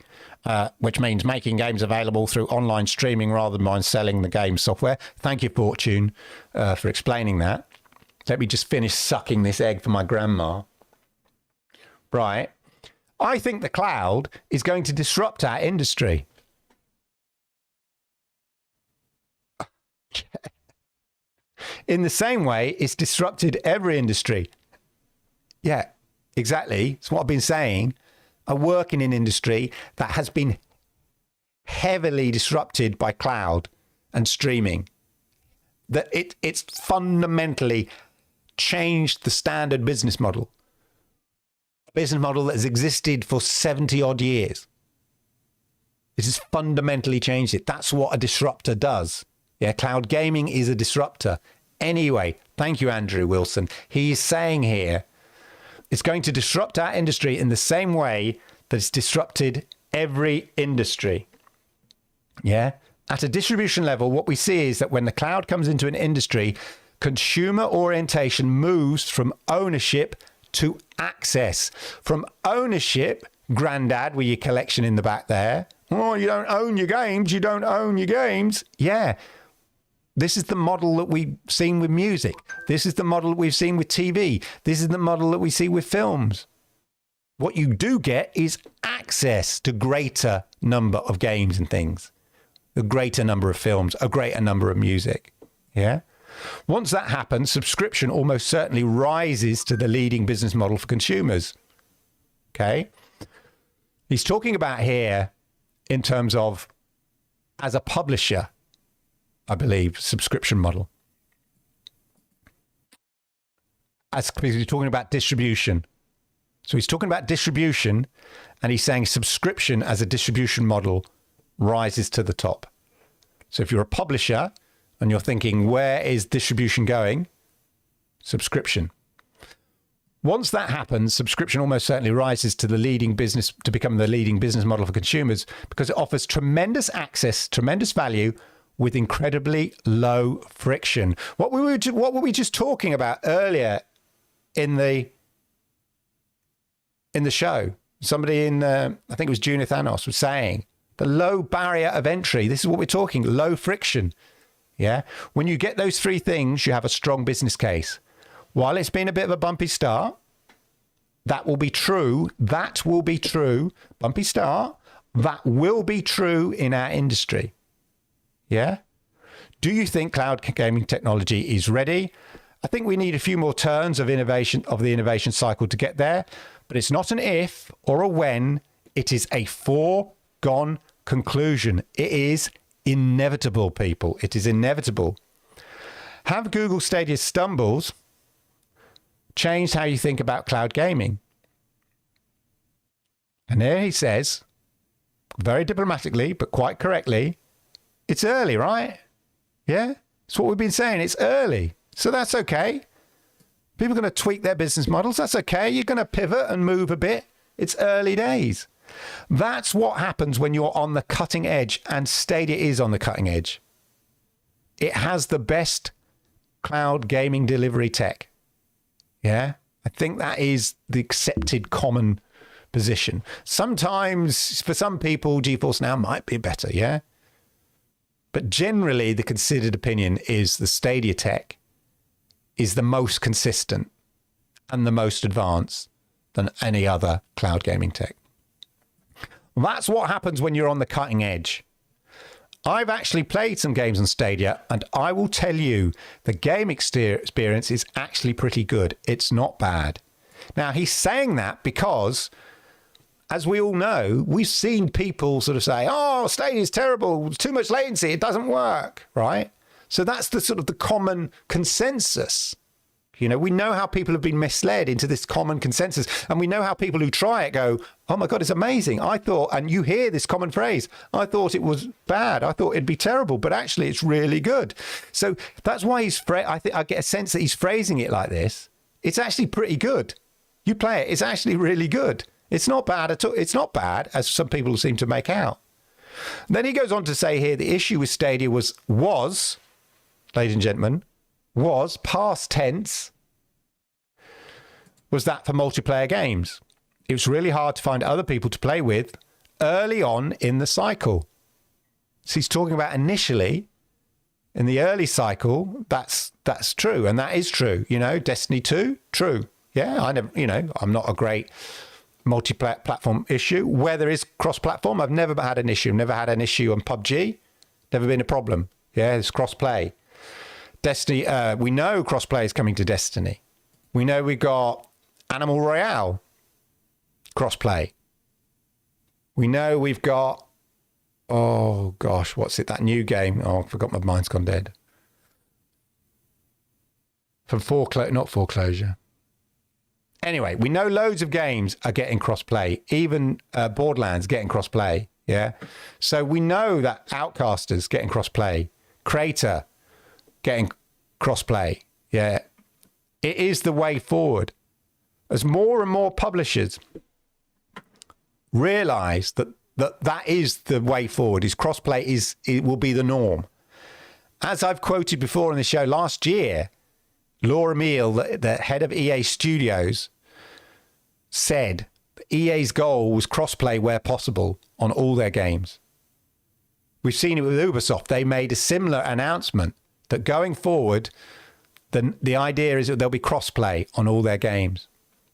A: which means making games available through online streaming rather than selling the game software. Thank you, Fortune, for explaining that. Let me just finish sucking this egg for my grandma. Right. I think the cloud is going to disrupt our industry. In the same way, it's disrupted every industry. Yeah, exactly. It's what I've been saying. I work in an industry that has been heavily disrupted by cloud and streaming. That it's fundamentally changed the standard business model. A business model that has existed for 70 odd years. This has fundamentally changed it. That's what a disruptor does. Yeah, cloud gaming is a disruptor. Anyway, thank you, Andrew Wilson. He's saying here, it's going to disrupt our industry in the same way that it's disrupted every industry. Yeah. At a distribution level, what we see is that when the cloud comes into an industry, consumer orientation moves from ownership to access. From ownership, granddad with your collection in the back there. Oh, you don't own your games. You don't own your games. Yeah. This is the model that we've seen with music. This is the model that we've seen with TV. This is the model that we see with films. What you do get is access to greater number of games and things, a greater number of films, a greater number of music. Yeah. Once that happens, subscription almost certainly rises to the leading business model for consumers. Okay. He's talking about here in terms of as a publisher, I believe, subscription model. Because he's talking about distribution. So he's talking about distribution, and he's saying subscription as a distribution model rises to the top. So if you're a publisher and you're thinking, where is distribution going? Subscription. Once that happens, subscription almost certainly rises to the leading business, to become the leading business model for consumers, because it offers tremendous access, tremendous value with incredibly low friction. What were we just talking about earlier in the show? Somebody in, I think it was Judith Anos, was saying the low barrier of entry. This is what we're talking, low friction. Yeah. When you get those three things, you have a strong business case. While it's been a bit of a bumpy start, that will be true. That will be true. Bumpy start. That will be true in our industry. Yeah. Do you think cloud gaming technology is ready? I think we need a few more turns of innovation, of the innovation cycle to get there, but it's not an if or a when. It is a foregone conclusion. It is inevitable, people. It is inevitable. Have Google Stadia's stumbles changed how you think about cloud gaming? And there he says, very diplomatically, but quite correctly, it's early, right? Yeah, it's what we've been saying. It's early. So that's okay. People are going to tweak their business models. That's okay. You're going to pivot and move a bit. It's early days. That's what happens when you're on the cutting edge, and Stadia is on the cutting edge. It has the best cloud gaming delivery tech. Yeah, I think that is the accepted common position. Sometimes for some people, GeForce Now might be better. Yeah. But generally, the considered opinion is the Stadia tech is the most consistent and the most advanced than any other cloud gaming tech. That's what happens when you're on the cutting edge. I've actually played some games on Stadia, and I will tell you the game experience is actually pretty good. It's not bad. Now, he's saying that because, as we all know, we've seen people sort of say, oh, Stadia is terrible, too much latency, it doesn't work, right? So that's the sort of the common consensus. You know, we know how people have been misled into this common consensus, and we know how people who try it go, oh my God, it's amazing. I thought, and you hear this common phrase, I thought it was bad. I thought it'd be terrible, but actually it's really good. So that's why I think I get a sense that he's phrasing it like this. It's actually pretty good. You play it, it's actually really good. It's not bad at all. It's not bad, as some people seem to make out. Then he goes on to say here, the issue with Stadia was, ladies and gentlemen, was past tense, was that for multiplayer games. It was really hard to find other people to play with early on in the cycle. So he's talking about initially, in the early cycle, that's true, and that is true. You know, Destiny 2, true. Yeah, I'm not a great multi-platform issue. Where there is cross-platform, I've never had an issue. Never had an issue on PUBG. Never been a problem. Yeah, it's cross-play. Destiny, we know cross-play is coming to Destiny. We know we've got Animal Royale crossplay. We know we've got, oh gosh, what's it, that new game? Oh, I forgot, my mind's gone dead. From not Foreclosure. Anyway, we know loads of games are getting crossplay, even Borderlands getting crossplay. Yeah. So we know that Outcasters getting crossplay, Crater getting crossplay. Yeah. It is the way forward. As more and more publishers realize that is the way forward, is crossplay it will be the norm. As I've quoted before in the show last year, Laura Meal, the head of EA Studios, said EA's goal was crossplay where possible on all their games. We've seen it with Ubisoft. They made a similar announcement that going forward, the idea is that there'll be crossplay on all their games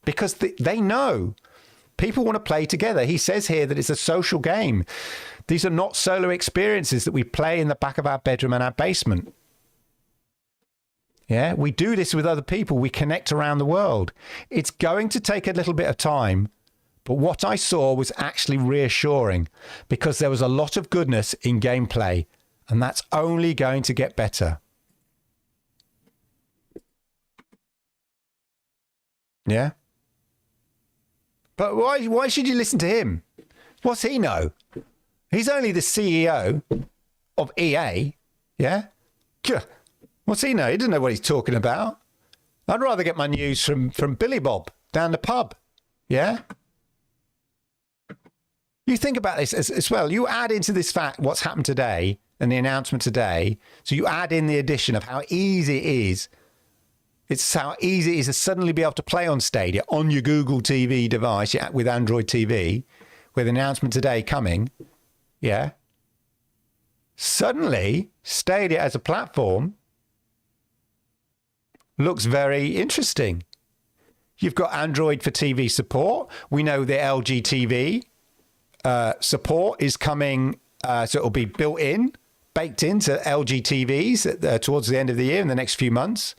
A: because they know people want to play together. He says here that it's a social game. These are not solo experiences that we play in the back of our bedroom and our basement. Yeah, we do this with other people. We connect around the world. It's going to take a little bit of time, but what I saw was actually reassuring because there was a lot of goodness in gameplay, and that's only going to get better. Yeah. But why should you listen to him? What's he know? He's only the CEO of EA. Yeah. What's he know? He doesn't know what he's talking about. I'd rather get my news from Billy Bob down the pub. Yeah. You think about this as well. You add into this fact what's happened today and the announcement today. So you add in the addition of how easy it is. It's how easy it is to suddenly be able to play on Stadia on your Google TV device with Android TV, with an announcement today coming. Yeah. Suddenly, Stadia as a platform looks very interesting. You've got Android for TV support. We know the LG TV support is coming, so it'll be baked into LG TVs towards the end of the year in the next few months.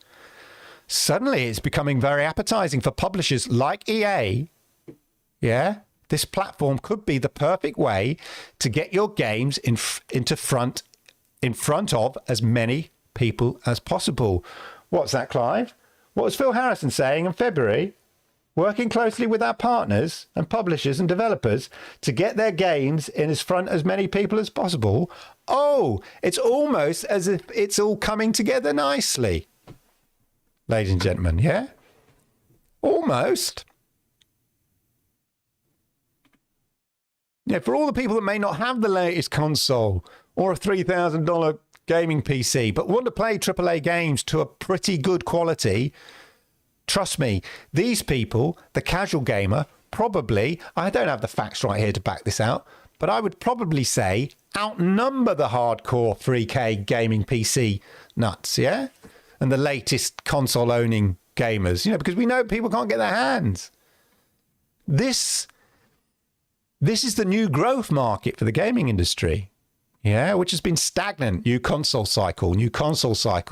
A: Suddenly, it's becoming very appetizing for publishers like EA. Yeah, this platform could be the perfect way to get your games in front of as many people as possible. What's that, Clive? What was Phil Harrison saying in February? Working closely with our partners and publishers and developers to get their games in front as many people as possible. Oh, it's almost as if it's all coming together nicely. Ladies and gentlemen, yeah? Almost. Yeah, for all the people that may not have the latest console or a $3,000 gaming PC, but want to play AAA games to a pretty good quality, trust me, these people, the casual gamer, probably, I don't have the facts right here to back this out, but I would probably say outnumber the hardcore 3K gaming PC nuts, yeah? And the latest console-owning gamers, because we know people can't get their hands. This is the new growth market for the gaming industry, yeah, which has been stagnant. New console cycle.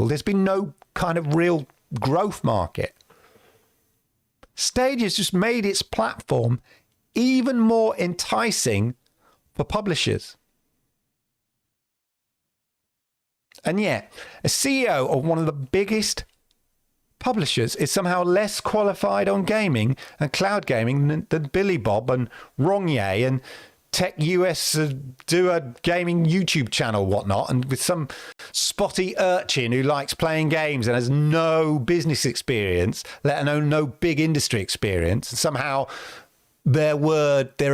A: There's been no kind of real growth market. Stadia's just made its platform even more enticing for publishers. And yet, a CEO of one of the biggest publishers is somehow less qualified on gaming and cloud gaming than Billy Bob and Ronye and Tech US do a gaming YouTube channel, whatnot, and with some spotty urchin who likes playing games and has no business experience, let alone no big industry experience. And somehow their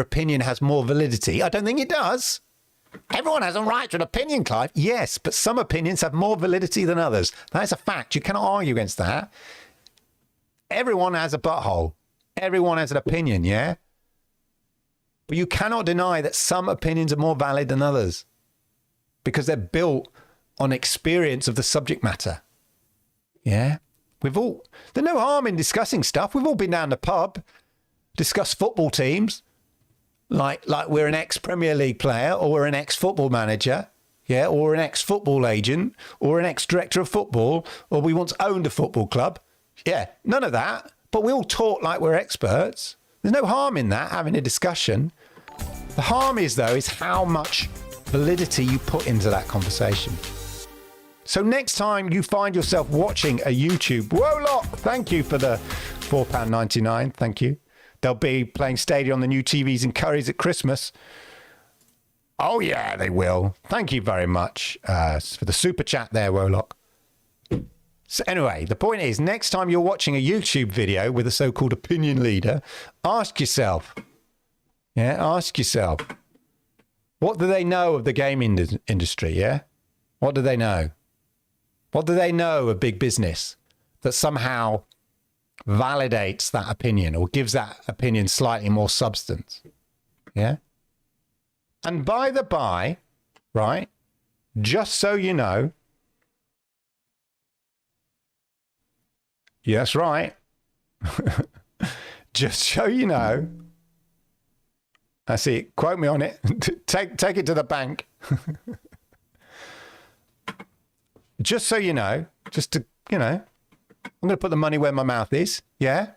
A: opinion has more validity. I don't think it does. Everyone has a right to an opinion, Clive. Yes, but some opinions have more validity than others. That's a fact. You cannot argue against that. Everyone has a butthole. Everyone has an opinion, yeah? But you cannot deny that some opinions are more valid than others because they're built on experience of the subject matter. Yeah? There's no harm in discussing stuff. We've all been down the pub, discussed football teams, like we're an ex-Premier League player or we're an ex-football manager, yeah, or an ex-football agent or an ex-director of football, or we once owned a football club. Yeah, none of that. But we all talk like we're experts. There's no harm in that, having a discussion. The harm is, though, is how much validity you put into that conversation. So next time you find yourself watching a YouTube, Wolock, thank you for the £4.99, thank you. They'll be playing Stadia on the new TVs and curries at Christmas. Oh yeah, they will. Thank you very much for the super chat there, Wolock. So anyway, the point is, next time you're watching a YouTube video with a so-called opinion leader, ask yourself, what do they know of the gaming industry, yeah? What do they know? What do they know of big business that somehow validates that opinion or gives that opinion slightly more substance? Yeah? And by the by, right, just so you know, yes, right, just so you know, I see, quote me on it, take it to the bank. Just so you know, I'm going to put the money where my mouth is, yeah?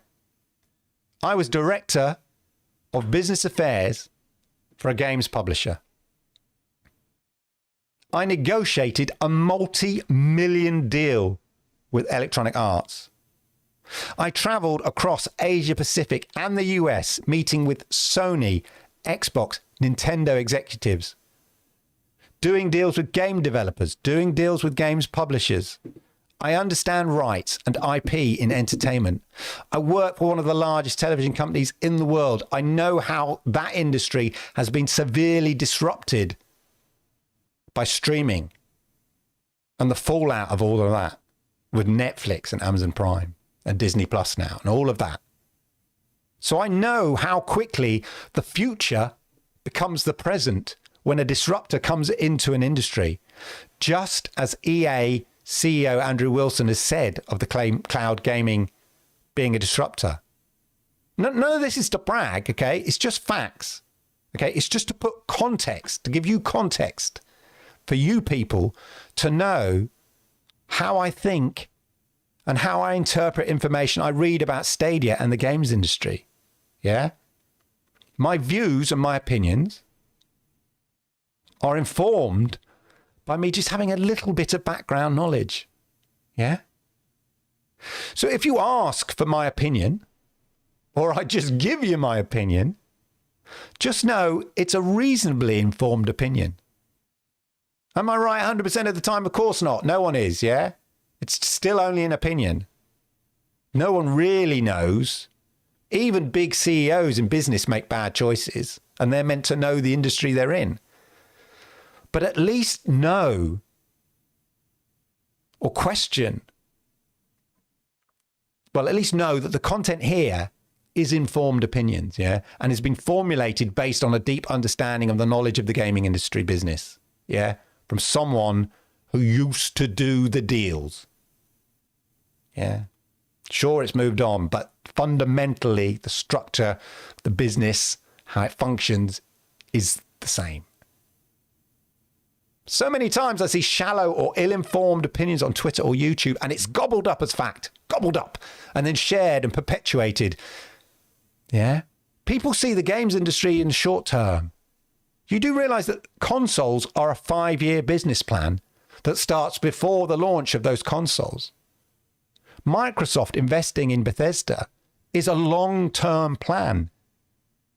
A: I was director of business affairs for a games publisher. I negotiated a multi-million deal with Electronic Arts. I traveled across Asia Pacific and the US, meeting with Sony, Xbox, Nintendo executives, doing deals with game developers, doing deals with games publishers. I understand rights and IP in entertainment. I work for one of the largest television companies in the world. I know how that industry has been severely disrupted by streaming and the fallout of all of that with Netflix and Amazon Prime and Disney Plus now and all of that. So I know how quickly the future becomes the present when a disruptor comes into an industry, just as EA CEO Andrew Wilson has said of the cloud gaming being a disruptor. None of this is to brag, okay? It's just facts, okay? It's just to put context, to give you context for you people to know how I think and how I interpret information I read about Stadia and the games industry, yeah? My views and my opinions are informed by me just having a little bit of background knowledge. Yeah? So if you ask for my opinion, or I just give you my opinion, just know it's a reasonably informed opinion. Am I right 100% of the time? Of course not. No one is, yeah? It's still only an opinion. No one really knows. Even big CEOs in business make bad choices, and they're meant to know the industry they're in. But at least know or question, well, at least know that the content here is informed opinions, yeah? And has been formulated based on a deep understanding of the knowledge of the gaming industry business, yeah? From someone who used to do the deals, yeah? Sure, it's moved on, but fundamentally, the structure, the business, how it functions is the same. So many times I see shallow or ill-informed opinions on Twitter or YouTube, and it's gobbled up as fact, gobbled up, and then shared and perpetuated. Yeah? People see the games industry in the short term. You do realize that consoles are a 5-year business plan that starts before the launch of those consoles. Microsoft investing in Bethesda is a long-term plan.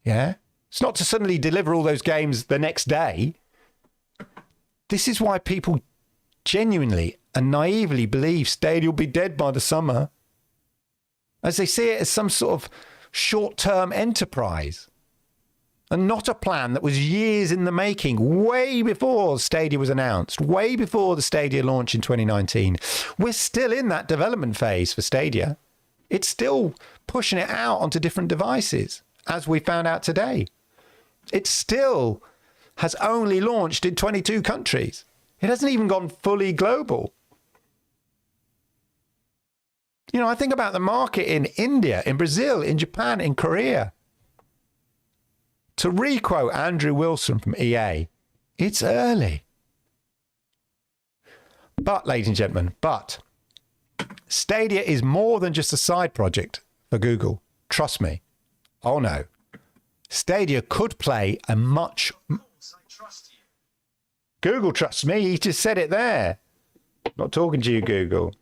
A: Yeah? It's not to suddenly deliver all those games the next day. This is why people genuinely and naively believe Stadia will be dead by the summer, as they see it as some sort of short-term enterprise and not a plan that was years in the making, way before Stadia was announced, way before the Stadia launch in 2019. We're still in that development phase for Stadia. It's still pushing it out onto different devices, as we found out today. It still has only launched in 22 countries. It hasn't even gone fully global. You know, I think about the market in India, in Brazil, in Japan, in Korea. To requote Andrew Wilson from EA, it's early. But, ladies and gentlemen, Stadia is more than just a side project for Google. Trust me. Oh no. Stadia could play a much... Google trusts me. He just said it there. Not talking to you, Google.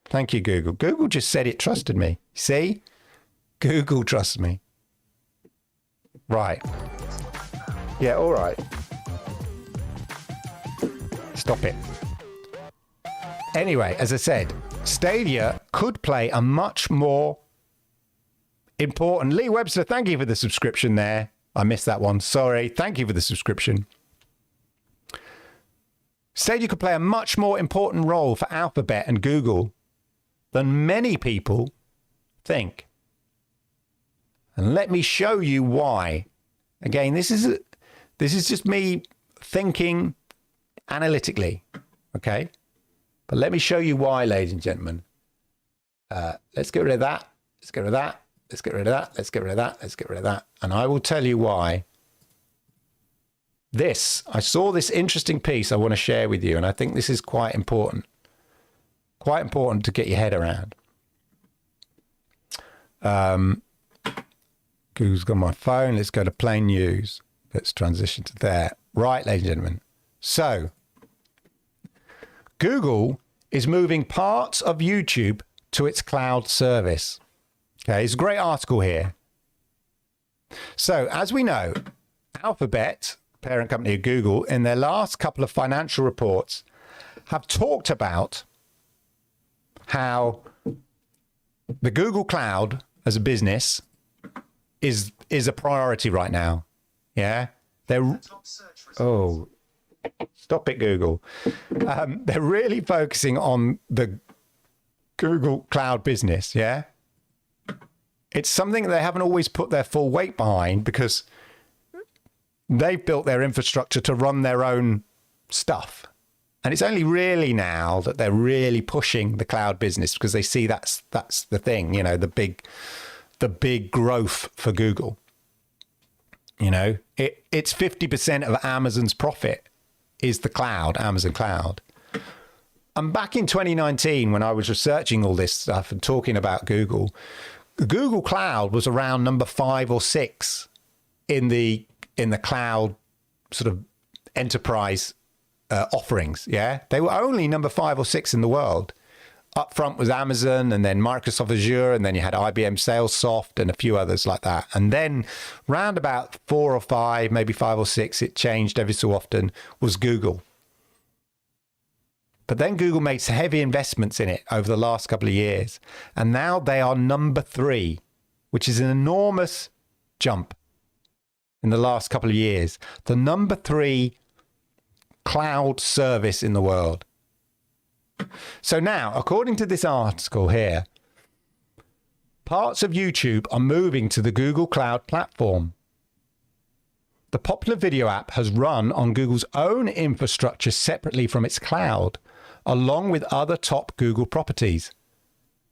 A: Thank you, Google. Google just said it trusted me. See? Google trusts me. Right. Yeah, all right. Stop it. Anyway, as I said, Stadia could play a much more important... Lee Webster, thank you for the subscription there. I missed that one. Sorry. Thank you for the subscription. Stadia could play a much more important role for Alphabet and Google than many people think. And let me show you why. Again, this is just me thinking analytically, okay? But let me show you why, ladies and gentlemen. Let's get rid of that. Let's get rid of that. Let's get rid of that. Let's get rid of that. Let's get rid of that. And I will tell you why. I saw this interesting piece I want to share with you, and I think this is quite important. Quite important to get your head around. Google's got my phone. Let's go to plain news. Let's transition to there. Right, ladies and gentlemen. So, Google is moving parts of YouTube to its cloud service. Okay, it's a great article here. So, as we know, Alphabet, parent company of Google, in their last couple of financial reports, have talked about how the Google Cloud as a business is a priority right now. Yeah, stop it, Google. They're really focusing on the Google Cloud business. Yeah, it's something they haven't always put their full weight behind because they've built their infrastructure to run their own stuff. And it's only really now that they're really pushing the cloud business because they see that's the thing, you know, the big growth for Google. You know, it's 50% of Amazon's profit is the cloud, Amazon cloud. And back in 2019, when I was researching all this stuff and talking about Google Cloud was around number 5 or 6 in the cloud sort of enterprise offerings. Yeah, they were only number 5 or 6 in the world. Up front was Amazon, and then Microsoft Azure, and then you had IBM Salesforce and a few others like that. And then round about 4 or 5, maybe 5 or 6, it changed every so often, was Google. But then Google makes heavy investments in it over the last couple of years. And now they are number 3, which is an enormous jump in the last couple of years. The number 3 cloud service in the world. So now, according to this article here, parts of YouTube are moving to the Google Cloud platform. The popular video app has run on Google's own infrastructure separately from its cloud, along with other top Google properties,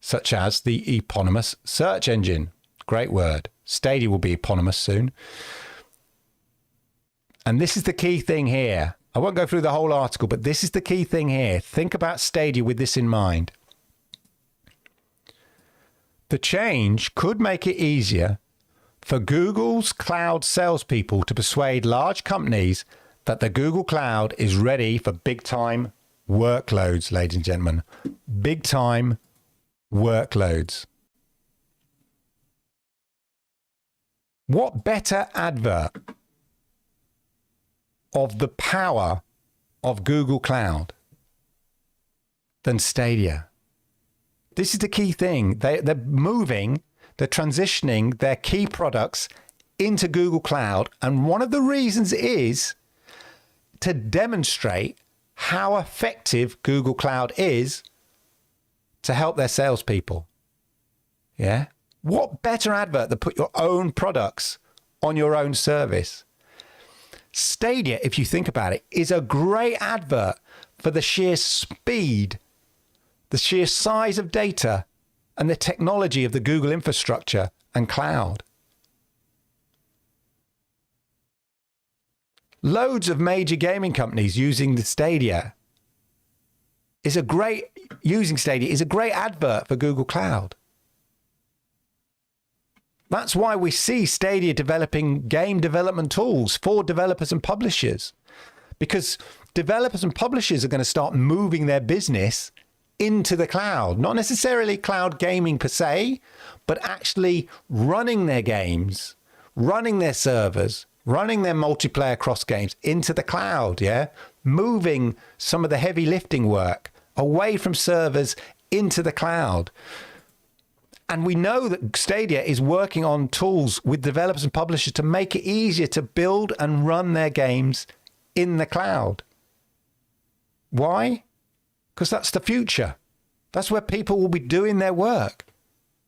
A: such as the eponymous search engine. Great word. Stadia will be eponymous soon. And this is the key thing here. I won't go through the whole article, but this is the key thing here. Think about Stadia with this in mind. The change could make it easier for Google's cloud salespeople to persuade large companies that the Google Cloud is ready for big-time workloads, ladies and gentlemen. Big-time workloads. What better advert of the power of Google Cloud than Stadia? This is the key thing. They're transitioning their key products into Google Cloud. And one of the reasons is to demonstrate how effective Google Cloud is to help their salespeople. Yeah? What better advert than put your own products on your own service? Stadia, if you think about it, is a great advert for the sheer speed, the sheer size of data, and the technology of the Google infrastructure and cloud. Loads of major gaming companies using Stadia is a great advert for Google Cloud. That's why we see Stadia developing game development tools for developers and publishers, because developers and publishers are going to start moving their business into the cloud, not necessarily cloud gaming per se, but actually running their games, running their servers, running their multiplayer cross games into the cloud, yeah? Moving some of the heavy lifting work away from servers into the cloud. And we know that Stadia is working on tools with developers and publishers to make it easier to build and run their games in the cloud. Why? Because that's the future. That's where people will be doing their work.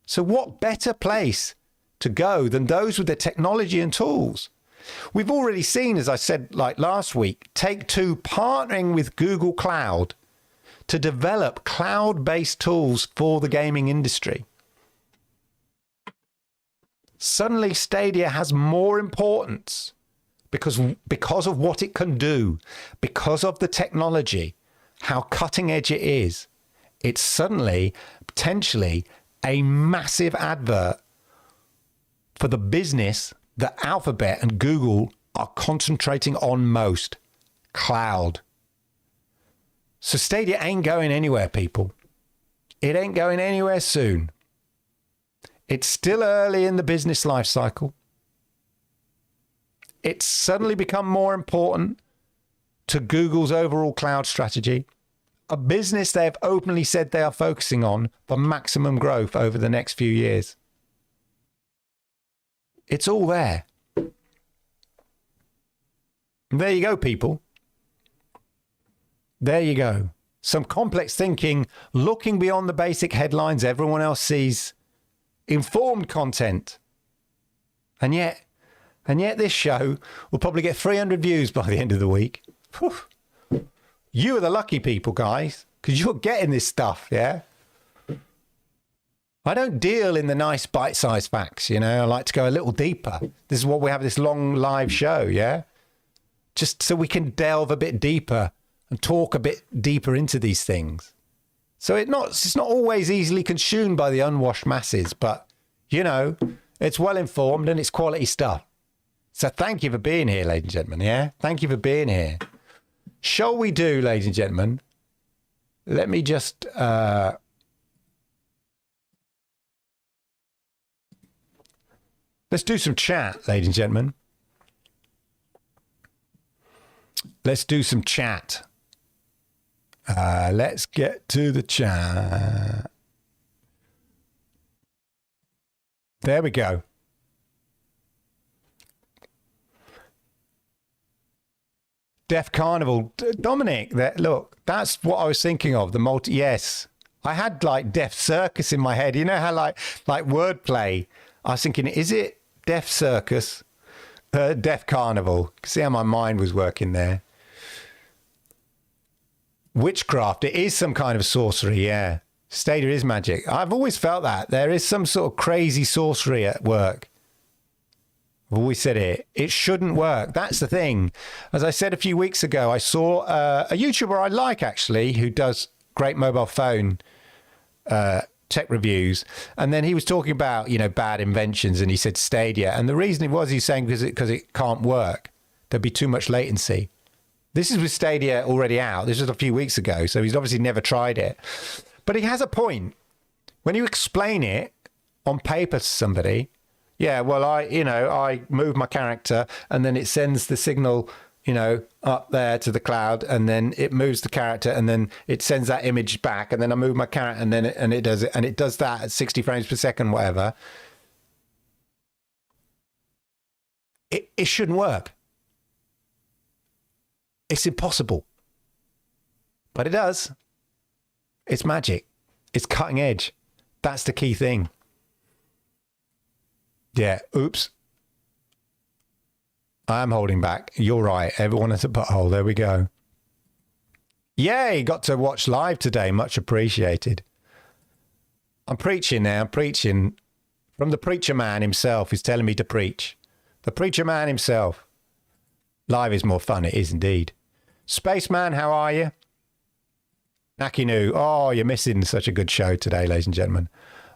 A: So what better place to go than those with the technology and tools? We've already seen, as I said like last week, Take-Two partnering with Google Cloud to develop cloud-based tools for the gaming industry. Suddenly Stadia has more importance because of what it can do, because of the technology, how cutting edge it is. It's suddenly potentially a massive advert for the business that Alphabet and Google are concentrating on most: cloud. So Stadia ain't going anywhere, people. It ain't going anywhere soon. It's still early in the business life cycle. It's suddenly become more important to Google's overall cloud strategy, a business they have openly said they are focusing on for maximum growth over the next few years. It's all there. And there you go, people. There you go. Some complex thinking, looking beyond the basic headlines everyone else sees. Informed content. And yet this show will probably get 300 views by the end of the week. Whew. You are the lucky people, guys, because you're getting this stuff, yeah? I don't deal in the nice bite-sized facts, you know? I like to go a little deeper. This is what we have, this long live show, yeah? Just so we can delve a bit deeper and talk a bit deeper into these things. So it's not always easily consumed by the unwashed masses, but, you know, it's well-informed and it's quality stuff. So thank you for being here, ladies and gentlemen, yeah? Thank you for being here. Shall we do, ladies and gentlemen, let me just... let's do some chat, ladies and gentlemen. Let's do some chat. Let's get to the chat. There we go. Deaf Carnival. Dominic, look, that's what I was thinking of. Yes. I had like Deaf Circus in my head. You know how like wordplay. I was thinking, is it Deaf Circus? Deaf Carnival. See how my mind was working there. Witchcraft. It is some kind of sorcery, yeah. Stadia is magic. I've always felt that. There is some sort of crazy sorcery at work. I've always said it. It shouldn't work. That's the thing. As I said a few weeks ago, I saw a YouTuber I like, actually, who does great mobile phone tech reviews. And then he was talking about, you know, bad inventions, and he said Stadia. And the reason it was, he's saying because it can't work. There'd be too much latency. This is with Stadia already out. This was a few weeks ago, so he's obviously never tried it. But he has a point. When you explain it on paper to somebody, yeah, well, I move my character and then it sends the signal, you know, up there to the cloud, and then it moves the character and then it sends that image back, and then I move my character and then it does it, and it does that at 60 frames per second, whatever. It shouldn't work. It's impossible. But it does. It's magic. It's cutting edge. That's the key thing. Yeah, oops. I am holding back. You're right. Everyone has a butthole. There we go. Yay, got to watch live today. Much appreciated. I'm preaching now. I'm preaching from the preacher man himself. He's telling me to preach. The preacher man himself. Live is more fun. It is indeed. Spaceman, how are you? Nakinu. Oh, you're missing such a good show today, ladies and gentlemen.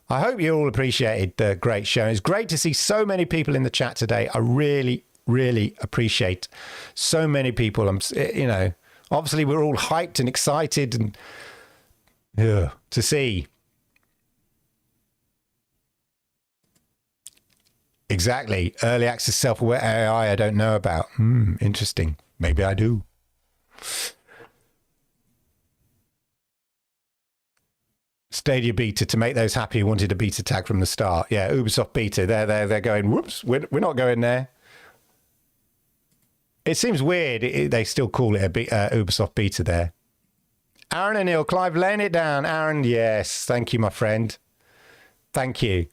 A: I hope you all appreciated the great show. It's great to see so many people in the chat today. I really, really appreciate so many people. Obviously we're all hyped and excited and to see. Exactly. Early access self-aware AI I don't know about. Interesting. Maybe I do. Stadia beta to make those happy who wanted a beta tag from the start. Yeah, Ubisoft beta. They're going, whoops, we're not going there. It seems weird. They still call it a Ubisoft beta there. Aaron and Neil, Clive laying it down. Aaron, yes. Thank you, my friend. Thank you.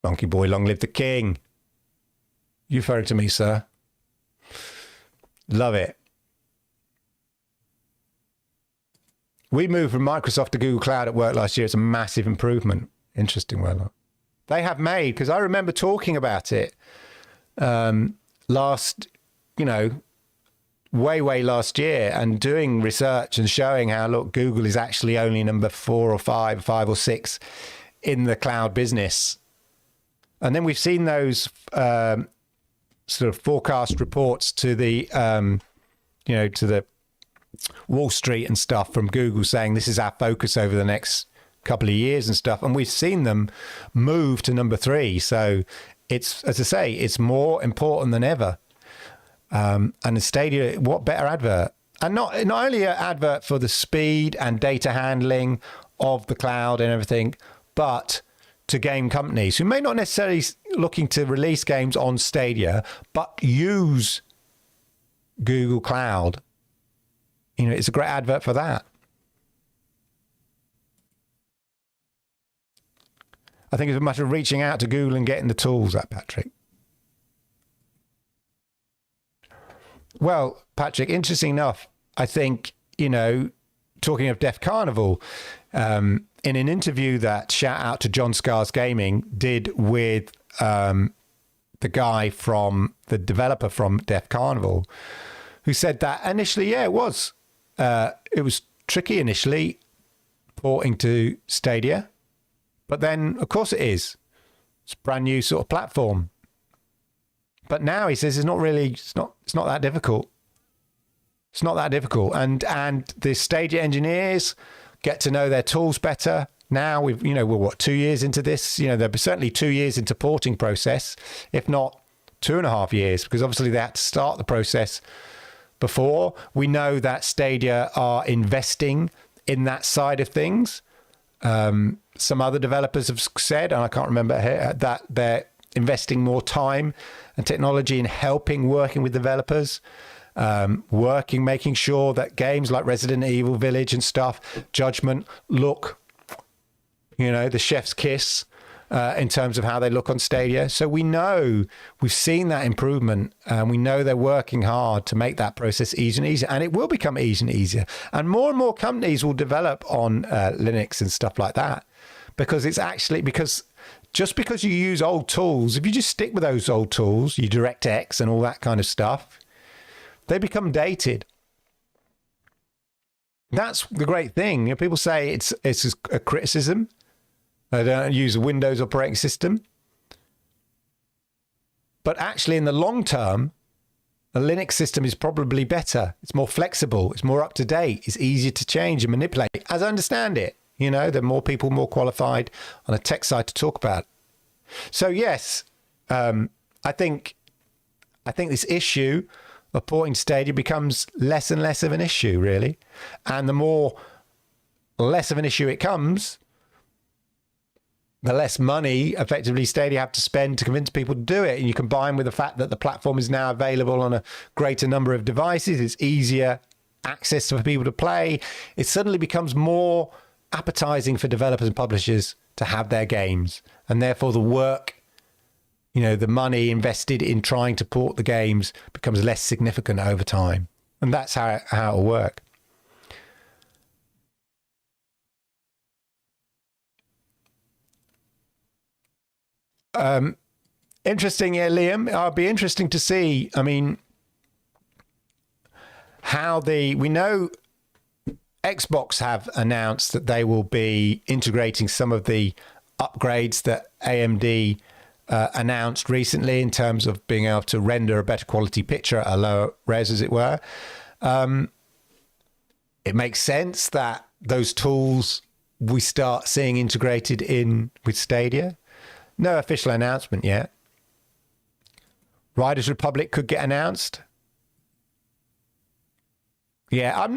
A: Monkey boy, long live the king. You referring to me, sir? Love it. We moved from Microsoft to Google Cloud at work last year. It's a massive improvement. Interesting. Well, they have made, because I remember talking about it last, way last year, and doing research and showing how, look, Google is actually only number 4 or 5 or 6 in the cloud business. And then we've seen those sort of forecast reports to the, to the Wall Street and stuff from Google saying this is our focus over the next couple of years and stuff. And we've seen them move to number 3. So it's, as I say, it's more important than ever. And the Stadia, what better advert? And not only an advert for the speed and data handling of the cloud and everything, but to game companies who may not necessarily looking to release games on Stadia, but use Google Cloud. It's a great advert for that. I think it's a matter of reaching out to Google and getting the tools, that Patrick. Well, Patrick, interesting enough, I think, talking of Deaf Carnival, in an interview that shout out to John Scars Gaming did with the developer from Deaf Carnival, who said that initially, it was tricky initially porting to Stadia, but then of course it's a brand new sort of platform. But now he says it's not that difficult. It's not that difficult, and the Stadia engineers get to know their tools better. Now we're 2 years into this. They're certainly 2 years into porting process, if not 2.5 years, because obviously they had to start the process before. We know that Stadia are investing in that side of things. Some other developers have said, and I can't remember, that they're investing more time and technology in working with developers, making sure that games like Resident Evil Village and stuff, Judgment, look, the chef's kiss in terms of how they look on Stadia. So we know, we've seen that improvement, and we know they're working hard to make that process easier and easier, and it will become easier and easier. And more companies will develop on Linux and stuff like that, because just because you use old tools, if you just stick with those old tools, your DirectX and all that kind of stuff, they become dated. That's the great thing. People say it's a criticism. They don't use a Windows operating system. But actually, in the long term, a Linux system is probably better. It's more flexible. It's more up to date. It's easier to change and manipulate, as I understand it. There are more people more qualified on a tech side to talk about. So yes, I think this issue of porting Stadia becomes less and less of an issue, really. And the less of an issue it comes, the less money effectively Stadia have to spend to convince people to do it. And you combine with the fact that the platform is now available on a greater number of devices, it's easier access for people to play. It suddenly becomes more appetizing for developers and publishers to have their games, and therefore the work, the money invested in trying to port the games becomes less significant over time. And that's how it'll work. Interesting, yeah, Liam. It'll be interesting to see. I mean, how we know Xbox have announced that they will be integrating some of the upgrades that AMD announced recently in terms of being able to render a better quality picture at a lower res, as it were. It makes sense that those tools we start seeing integrated in with Stadia. No official announcement yet. Riders Republic could get announced. Yeah,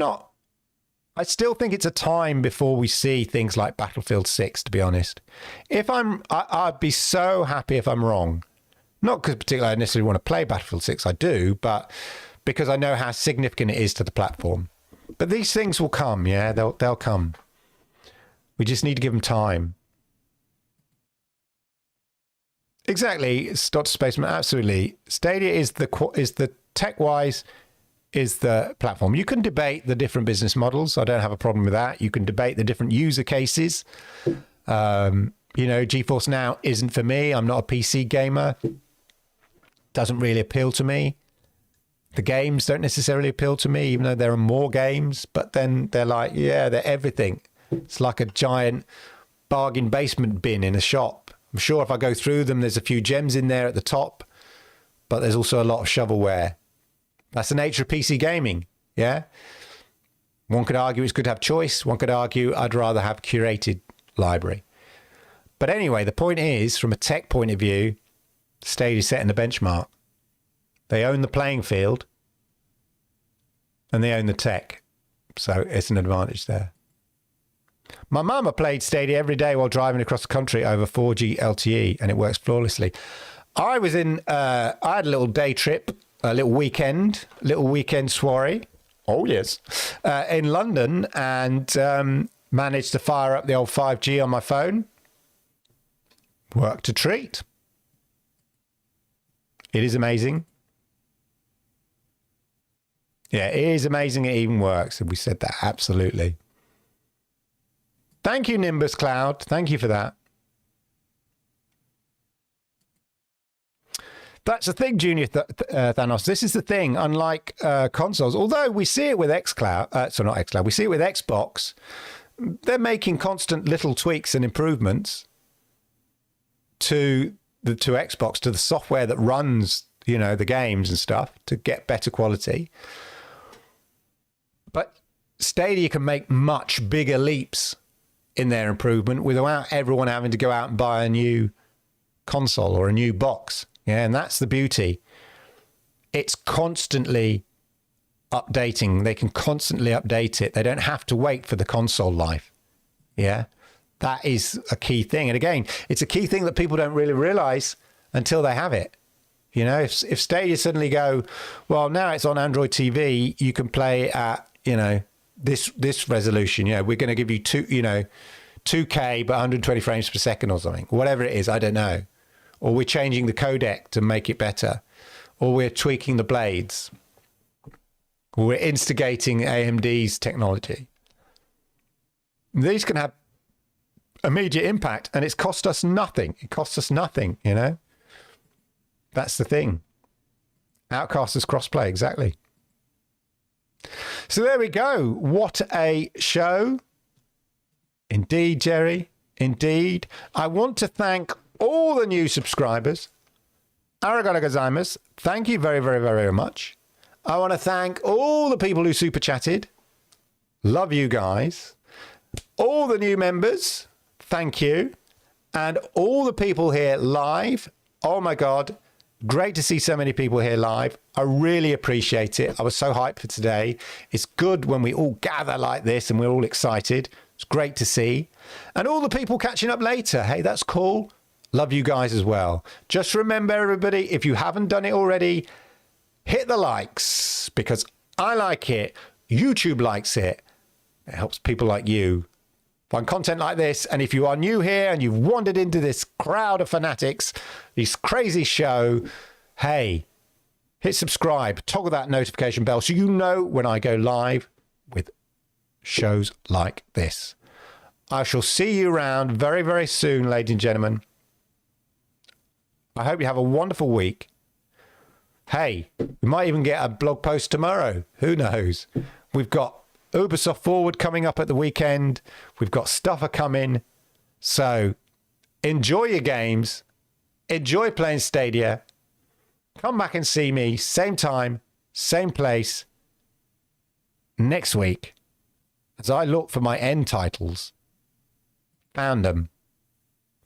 A: I still think it's a time before we see things like Battlefield 6, to be honest. I'd be so happy if I'm wrong. Not because particularly I necessarily want to play Battlefield 6, I do, but because I know how significant it is to the platform. But these things will come, yeah, they'll come. We just need to give them time. Exactly, Dr. Spaceman, absolutely. Stadia is the tech-wise, is the platform. You can debate the different business models. I don't have a problem with that. You can debate the different user cases. GeForce Now isn't for me. I'm not a PC gamer. Doesn't really appeal to me. The games don't necessarily appeal to me, even though there are more games. But then they're like, yeah, they're everything. It's like a giant bargain basement bin in a shop. I'm sure if I go through them, there's a few gems in there at the top, but there's also a lot of shovelware. That's the nature of PC gaming, yeah? One could argue it's good to have choice. One could argue I'd rather have curated library. But anyway, the point is, from a tech point of view, Stadia is setting the benchmark. They own the playing field and they own the tech. So it's an advantage there. My mama played Stadia every day while driving across the country over 4G LTE, and it works flawlessly. I had a little day trip, a little weekend soiree. Oh, yes. In London, and managed to fire up the old 5G on my phone. Worked a treat. It is amazing. Yeah, it is amazing it even works. And we said that, absolutely. Thank you, Nimbus Cloud. Thank you for that. That's the thing, Junior Thanos. This is the thing, unlike consoles, although we see it with xCloud, we see it with Xbox. They're making constant little tweaks and improvements to Xbox, to the software that runs, the games and stuff to get better quality. But Stadia can make much bigger leaps in their improvement without everyone having to go out and buy a new console or a new box. Yeah, and that's the beauty. It's constantly updating. They can constantly update it. They don't have to wait for the console life. Yeah, that is a key thing. And again, it's a key thing that people don't really realize until they have it. If Stadia suddenly go, well, now it's on Android TV, you can play at, this resolution. We're going to give you 2K, but 120 frames per second or something. Whatever it is, I don't know. Or we're changing the codec to make it better. Or we're tweaking the blades. Or we're instigating AMD's technology. These can have immediate impact, and it's cost us nothing. It costs us nothing, That's the thing. Outcast is crossplay, exactly. So there we go. What a show. Indeed, Jerry. Indeed. I want to thank all the new subscribers. Arigato gozaimasu. Thank you very, very, very, very much. I want to thank all the people who super chatted. Love you guys. All the new members. Thank you. And all the people here live. Oh my God. Great to see so many people here live. I really appreciate it. I was so hyped for today. It's good when we all gather like this and we're all excited. It's great to see. And all the people catching up later. Hey, that's cool. Love you guys as well. Just remember, everybody, if you haven't done it already, hit the likes because I like it. YouTube likes it. It helps people like you find content like this. And if you are new here and you've wandered into this crowd of fanatics, this crazy show, hey, hit subscribe, toggle that notification bell so you know when I go live with shows like this. I shall see you around very, very soon, ladies and gentlemen. I hope you have a wonderful week. Hey, we might even get a blog post tomorrow. Who knows? We've got Ubisoft Forward coming up at the weekend. We've got stuff coming. So enjoy your games. Enjoy playing Stadia. Come back and see me, same time, same place, next week, as I look for my end titles. Found them.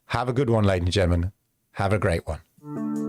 A: Have a good one, ladies and gentlemen. Have a great one.